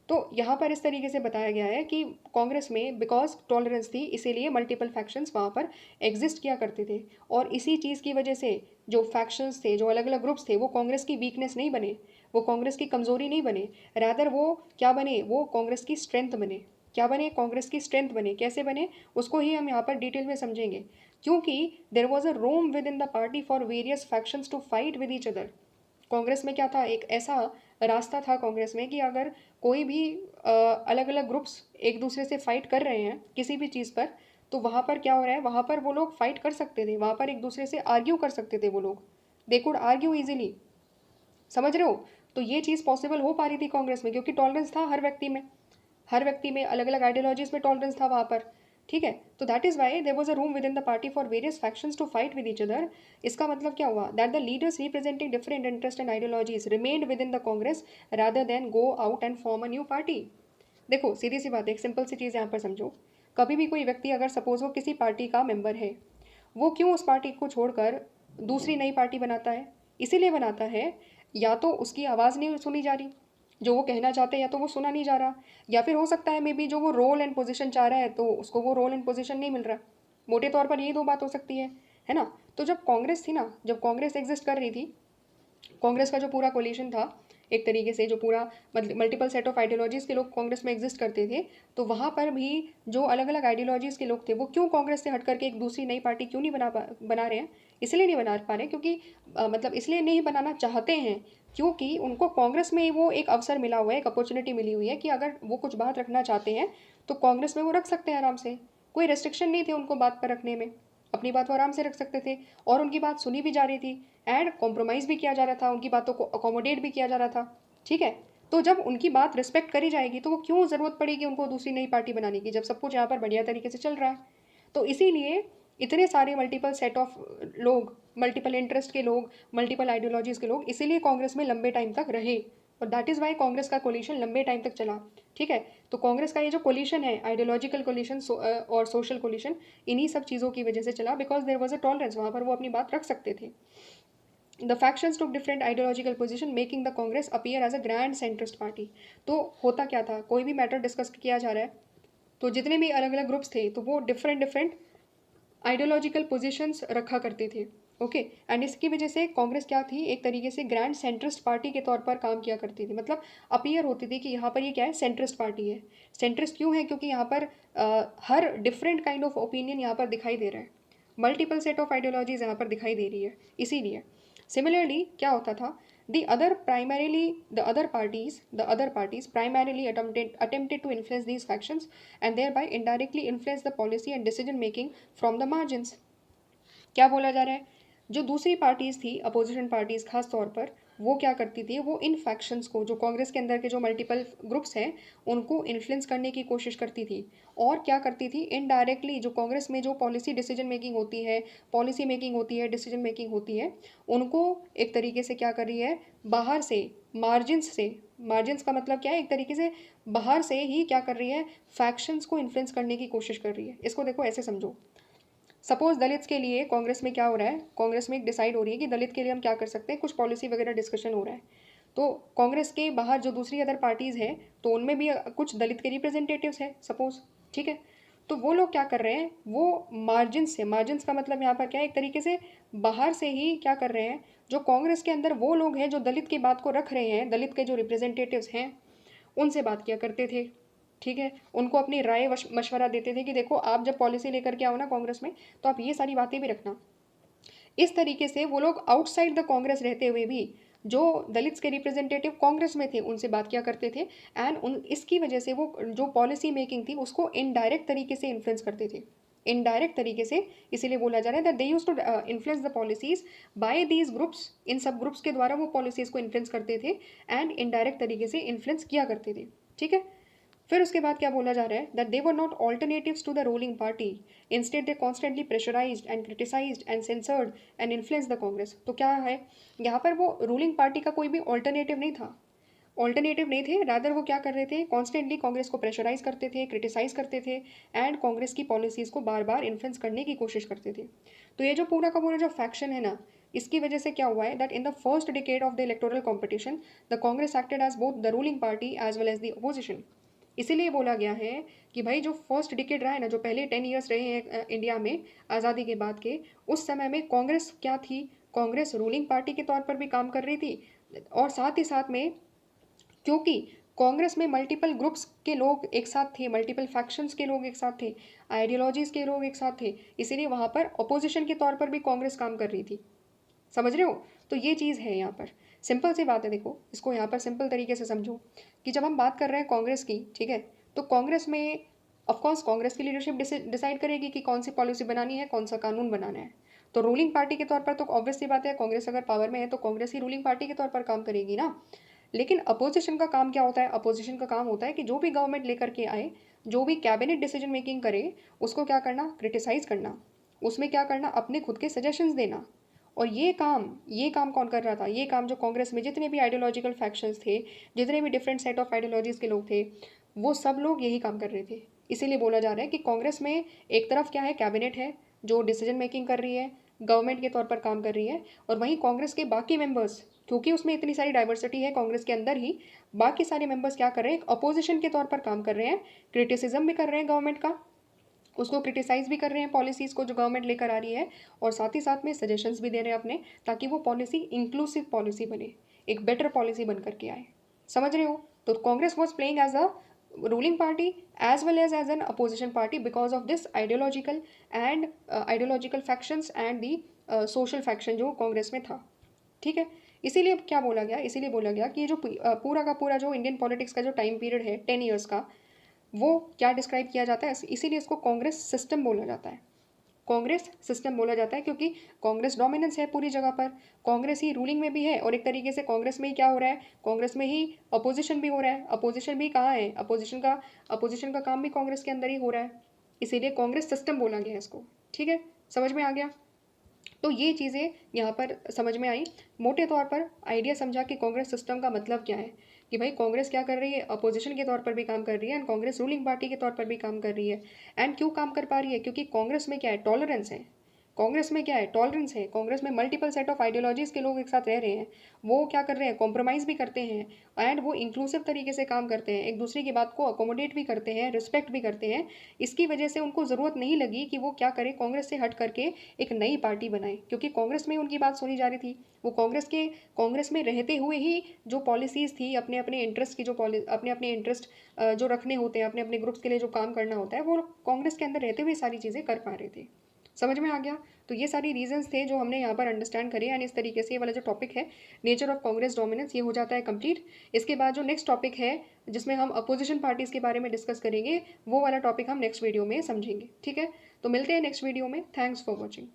तो यहाँ पर इस तरीके से बताया गया है कि कांग्रेस में बिकॉज टॉलरेंस थी, इसीलिए मल्टीपल फैक्शंस वहाँ पर एग्जिस्ट किया करते थे, और इसी चीज़ की वजह से जो फैक्शंस थे, जो अलग अलग ग्रुप्स थे, वो कांग्रेस की वीकनेस नहीं बने, वो कांग्रेस की कमज़ोरी नहीं बने, रादर वो क्या बने, वो कांग्रेस की स्ट्रेंथ बने। क्या बने, कांग्रेस की स्ट्रेंथ बने। कैसे बने, उसको ही हम यहाँ पर डिटेल में समझेंगे। क्योंकि there was a room with in the party for various factions to fight with each other. Congress में क्या था, एक ऐसा रास्ता था कांग्रेस में कि अगर कोई भी अलग अलग ग्रुप्स एक दूसरे से फाइट कर रहे हैं किसी भी चीज़ पर, तो वहाँ पर क्या हो रहा है, वहाँ पर वो लोग फाइट कर सकते थे, वहाँ पर एक दूसरे से आर्ग्यू कर सकते थे वो लोग। They could argue easily. समझ रहे हो? तो ये चीज़ पॉसिबल हो पा रही थी कांग्रेस में, क्योंकि टॉलरेंस था हर व्यक्ति में अलग अलग आइडियोलॉजीज में टॉलरेंस था वहाँ पर। ठीक है, तो that is why there was a room with in the party for various factions to fight with each other. इसका मतलब क्या हुआ? That the leaders representing different interest and ideologies remained with in the Congress rather than go out and form a new party. देखो सीधी सी बात है, एक simple सी चीज़ यहाँ पर समझो। कभी भी कोई व्यक्ति अगर सपोज वो किसी पार्टी का मेंबर है, वो क्यों उस पार्टी को छोड़कर दूसरी नई पार्टी बनाता है? इसीलिए बनाता है, या तो उसकी आवाज़ नहीं सुनी जा रही, जो वो कहना चाहते हैं या तो वो सुना नहीं जा रहा, या फिर हो सकता है मे बी जो वो रोल एंड पोजीशन चाह रहा है तो उसको वो रोल एंड पोजीशन नहीं मिल रहा। मोटे तौर पर यही दो बात हो सकती है ना? तो जब कांग्रेस थी ना, जब कांग्रेस एग्जिस्ट कर रही थी, कांग्रेस का जो पूरा कोलिशन था, एक तरीके से जो पूरा मल्टीपल सेट ऑफ आइडियोलॉजीज़ के लोग कांग्रेस में एग्जिस्ट करते थे, तो वहाँ पर भी जो अलग अलग आइडियोलॉजीज़ के लोग थे वो क्यों कांग्रेस से हट करके एक दूसरी नई पार्टी क्यों नहीं बना रहे हैं? इसलिए नहीं बना पा रहे क्योंकि मतलब इसलिए नहीं बनाना चाहते हैं क्योंकि उनको कांग्रेस में वो एक अवसर मिला हुआ है, एक अपॉर्चुनिटी मिली हुई है कि अगर वो कुछ बात रखना चाहते हैं तो कांग्रेस में वो रख सकते हैं आराम से। कोई रेस्ट्रिक्शन नहीं थे उनको बात पर रखने में, अपनी बात वो आराम से रख सकते थे, और उनकी बात सुनी भी जा रही थी एंड कॉम्प्रोमाइज़ भी किया जा रहा था, उनकी बातों को अकोमोडेट भी किया जा रहा था। ठीक है, तो जब उनकी बात रिस्पेक्ट करी जाएगी तो वो क्यों ज़रूरत पड़ेगी उनको दूसरी नई पार्टी बनाने की, जब सब कुछ यहाँ पर बढ़िया तरीके से चल रहा है? तो इसीलिए इतने सारे मल्टीपल सेट ऑफ लोग, मल्टीपल इंटरेस्ट के लोग, मल्टीपल आइडियोलॉजीज़ के लोग इसीलिए कांग्रेस में लंबे टाइम तक रहे, और दैट इज़ वाई कांग्रेस का कोलिशन लंबे टाइम तक चला। ठीक है, तो कांग्रेस का ये जो कोलिशन है, आइडियोलॉजिकल कोलिशन और सोशल कोलिशन, इन्हीं सब चीज़ों की वजह से चला, because there was a tolerance, वहाँ पर वो अपनी बात रख सकते थे। The factions took different ideological position making the Congress appear as a grand centrist party. तो होता क्या था, कोई भी मैटर डिस्कस किया जा रहा है तो जितने भी अलग अलग ग्रुप्स थे तो वो डिफरेंट डिफरेंट आइडियोलॉजिकल पोजीशंस रखा करते थे। ओके, एंड इसकी वजह से कांग्रेस क्या थी, एक तरीके से ग्रैंड सेंट्रिस्ट पार्टी के तौर पर काम किया करती थी, मतलब अपीयर होती थी कि यहाँ पर ये क्या है, सेंट्रिस्ट पार्टी है। सेंट्रिस्ट क्यों है? क्योंकि यहाँ पर हर डिफरेंट काइंड ऑफ ओपिनियन यहाँ पर दिखाई दे रहा है, मल्टीपल सेट ऑफ आइडियोलॉजीज यहाँ पर दिखाई दे रही है, इसीलिए। सिमिलरली क्या होता था, the other parties primarily attempted to influence these factions and thereby indirectly influence the policy and decision making from the margins। क्या बोला जा रहा है? जो दूसरी पार्टीज थी, अपोजिशन पार्टीज खास तौर पर, वो क्या करती थी, वो इन फैक्शंस को, जो कांग्रेस के अंदर के जो मल्टीपल ग्रुप्स हैं, उनको इन्फ्लुएंस करने की कोशिश करती थी। और क्या करती थी, इनडायरेक्टली जो कांग्रेस में जो पॉलिसी डिसीजन मेकिंग होती है, पॉलिसी मेकिंग होती है, डिसीजन मेकिंग होती है, उनको एक तरीके से क्या कर रही है, बाहर से, मार्जिन्स से, मार्जिन्स का मतलब क्या है, एक तरीके से बाहर से ही क्या कर रही है, फैक्शंस को इन्फ्लुएंस करने की कोशिश कर रही है। इसको देखो ऐसे समझो, सपोज दलित्स के लिए कांग्रेस में क्या हो रहा है, कांग्रेस में एक डिसाइड हो रही है कि दलित के लिए हम क्या कर सकते हैं, कुछ पॉलिसी वगैरह डिस्कशन हो रहा है, तो कांग्रेस के बाहर जो दूसरी अदर पार्टीज़ हैं तो उनमें भी कुछ दलित के रिप्रेजेंटेटिव्स हैं सपोज। ठीक है, तो वो लोग क्या कर रहे हैं, वो मार्जिन से, मार्जिन्स का मतलब यहाँ पर क्या है, एक तरीके से बाहर से ही क्या कर रहे हैं, जो कांग्रेस के अंदर वो लोग हैं जो दलित की बात को रख रहे हैं, दलित के जो रिप्रेजेंटेटिव्स हैं, उनसे बात किया करते थे। ठीक है, उनको अपनी राय मशवरा देते थे कि देखो आप जब पॉलिसी लेकर के आओ ना कांग्रेस में, तो आप ये सारी बातें भी रखना। इस तरीके से वो लोग आउटसाइड द कांग्रेस रहते हुए भी जो दलित्स के रिप्रेजेंटेटिव कांग्रेस में थे उनसे बात किया करते थे, एंड उन इसकी वजह से वो जो पॉलिसी मेकिंग थी उसको इनडायरेक्ट तरीके से इन्फ्लुएंस करते थे, इनडायरेक्ट तरीके से। इसीलिए बोला जा रहा है that they use to influence the policies by these groups, इन सब ग्रुप्स के द्वारा वो पॉलिसीज को इन्फ्लुएंस करते थे एंड इनडायरेक्ट तरीके से इन्फ्लुएंस किया करते थे। ठीक है, फिर उसके बाद क्या बोला जा रहा है, that they were not alternatives to the ruling party, instead they constantly pressurised and criticised and censored and influence the Congress. तो क्या है, यहाँ पर वो रूलिंग पार्टी का कोई भी ऑल्टरनेटिव नहीं था, ऑल्टरनेटिव नहीं थे, रादर वो क्या कर रहे थे, कॉन्स्टेंटली कांग्रेस को प्रेशराइज करते थे, क्रिटिसाइज करते थे एंड कांग्रेस की पॉलिसीज़ को बार बार इन्फ्लुएंस करने की कोशिश करते थे। तो ये जो पूरा का पूरा जो फैक्शन है ना, इसकी वजह से क्या हुआ है, that in the first decade of the electoral competition the Congress acted as both the ruling party as well as the opposition. इसीलिए बोला गया है कि भाई जो फर्स्ट डिकेड रहा है ना, जो पहले 10 ईयर्स रहे हैं इंडिया में आज़ादी के बाद के, उस समय में कांग्रेस क्या थी, कांग्रेस रूलिंग पार्टी के तौर पर भी काम कर रही थी, और साथ ही साथ में क्योंकि कांग्रेस में मल्टीपल ग्रुप्स के लोग एक साथ थे, मल्टीपल फैक्शंस के लोग एक साथ थे, आइडियोलॉजीज़ के लोग एक साथ थे, इसीलिए वहाँ पर अपोजिशन के तौर पर भी कांग्रेस काम कर रही थी। समझ रहे हो? तो ये चीज़ है यहाँ पर, सिंपल सी बात है, देखो इसको यहाँ पर सिंपल तरीके से समझो कि जब हम बात कर रहे हैं कांग्रेस की, ठीक है, तो कांग्रेस में ऑफकोर्स कांग्रेस की लीडरशिप डिसाइड करेगी कि कौन सी पॉलिसी बनानी है, कौन सा कानून बनाना है। तो रूलिंग पार्टी के तौर पर तो ऑब्वियस सी बात है, कांग्रेस अगर पावर में है तो कांग्रेस ही रूलिंग पार्टी के तौर पर काम करेगी ना। लेकिन अपोजिशन का काम क्या होता है? अपोजिशन का काम होता है कि जो भी गवर्नमेंट लेकर के आए, जो भी कैबिनेट डिसीजन मेकिंग करे, उसको क्या करना? क्रिटिसाइज करना, उसमें क्या करना? अपने खुद के सजेशंस देना। और ये काम कौन कर रहा था? ये काम जो कांग्रेस में जितने भी आइडियोलॉजिकल फैक्शंस थे, जितने भी डिफरेंट सेट ऑफ आइडियोलॉजीज के लोग थे, वो सब लोग यही काम कर रहे थे। इसीलिए बोला जा रहा है कि कांग्रेस में एक तरफ क्या है? कैबिनेट है जो डिसीजन मेकिंग कर रही है, गवर्नमेंट के तौर पर काम कर रही है, और वहीं कांग्रेस के बाकी मेंबर्स, क्योंकि उसमें इतनी सारी डाइवर्सिटी है कांग्रेस के अंदर ही, बाकी सारे मेंबर्स क्या कर रहे हैं? एक अपोजिशन के तौर पर काम कर रहे हैं, क्रिटिसिज्म भी कर रहे हैं गवर्नमेंट का, उसको क्रिटिसाइज भी कर रहे हैं पॉलिसीज़ को जो गवर्नमेंट लेकर आ रही है, और साथ ही साथ में सजेशंस भी दे रहे हैं अपने, ताकि वो पॉलिसी इंक्लूसिव पॉलिसी बने, एक बेटर पॉलिसी बन करके आए। समझ रहे हो? तो Congress was playing as a ruling party as well as an opposition party because of this ideological factions and the social faction जो कांग्रेस में था। ठीक है। इसीलिए क्या बोला गया? इसीलिए बोला गया कि ये जो पूरा का पूरा जो इंडियन पॉलिटिक्स का जो टाइम पीरियड है 10 ईयर्स का, वो क्या डिस्क्राइब किया जाता है? इसीलिए इसको कांग्रेस सिस्टम बोला जाता है। कांग्रेस सिस्टम बोला जाता है क्योंकि कांग्रेस डोमिनेंस है पूरी जगह पर, कांग्रेस ही रूलिंग में भी है, और एक तरीके से कांग्रेस में ही क्या हो रहा है? कांग्रेस में ही अपोजिशन भी हो रहा है। अपोजिशन भी कहाँ है? अपोजिशन का काम भी कांग्रेस के अंदर ही हो रहा है। इसीलिए कांग्रेस सिस्टम बोला गया है इसको। ठीक है, समझ में आ गया? तो ये चीज़ें यहाँ पर समझ में आई। मोटे तौर पर आइडिया समझा कि कांग्रेस सिस्टम का मतलब क्या है, कि भाई कांग्रेस क्या कर रही है? अपोजिशन के तौर पर भी काम कर रही है, एंड कांग्रेस रूलिंग पार्टी के तौर पर भी काम कर रही है। एंड क्यों काम कर पा रही है? क्योंकि कांग्रेस में क्या है? टॉलरेंस है। कांग्रेस में क्या है? टॉलरेंस है। कांग्रेस में मल्टीपल सेट ऑफ आइडियोलॉजीज के लोग एक साथ रह रहे हैं, वो क्या कर रहे हैं? कॉम्प्रोमाइज़ भी करते हैं, एंड वो इंक्लूसिव तरीके से काम करते हैं, एक दूसरे की बात को अकोमोडेट भी करते हैं, रिस्पेक्ट भी करते हैं। इसकी वजह से उनको ज़रूरत नहीं लगी कि वो क्या करें, कांग्रेस से हट करके एक नई पार्टी बनाए, क्योंकि कांग्रेस में उनकी बात सुनी जा रही थी। वो कांग्रेस में रहते हुए ही जो पॉलिसीज़ थी, अपने अपने इंटरेस्ट की जो अपने अपने इंटरेस्ट जो रखने होते हैं, अपने अपने ग्रुप्स के लिए जो काम करना होता है, वो कांग्रेस के अंदर रहते हुए सारी चीज़ें कर पा रहे थे। समझ में आ गया? तो ये सारी रीजंस थे जो हमने यहाँ पर अंडरस्टैंड करे, एंड इस तरीके से ये वाला जो टॉपिक है नेचर ऑफ कांग्रेस डोमिनेंस, ये हो जाता है कंप्लीट। इसके बाद जो नेक्स्ट टॉपिक है जिसमें हम अपोजिशन पार्टीज़ के बारे में डिस्कस करेंगे, वो वाला टॉपिक हम नेक्स्ट वीडियो में समझेंगे। ठीक है, तो मिलते हैं नेक्स्ट वीडियो में। Thanks for watching.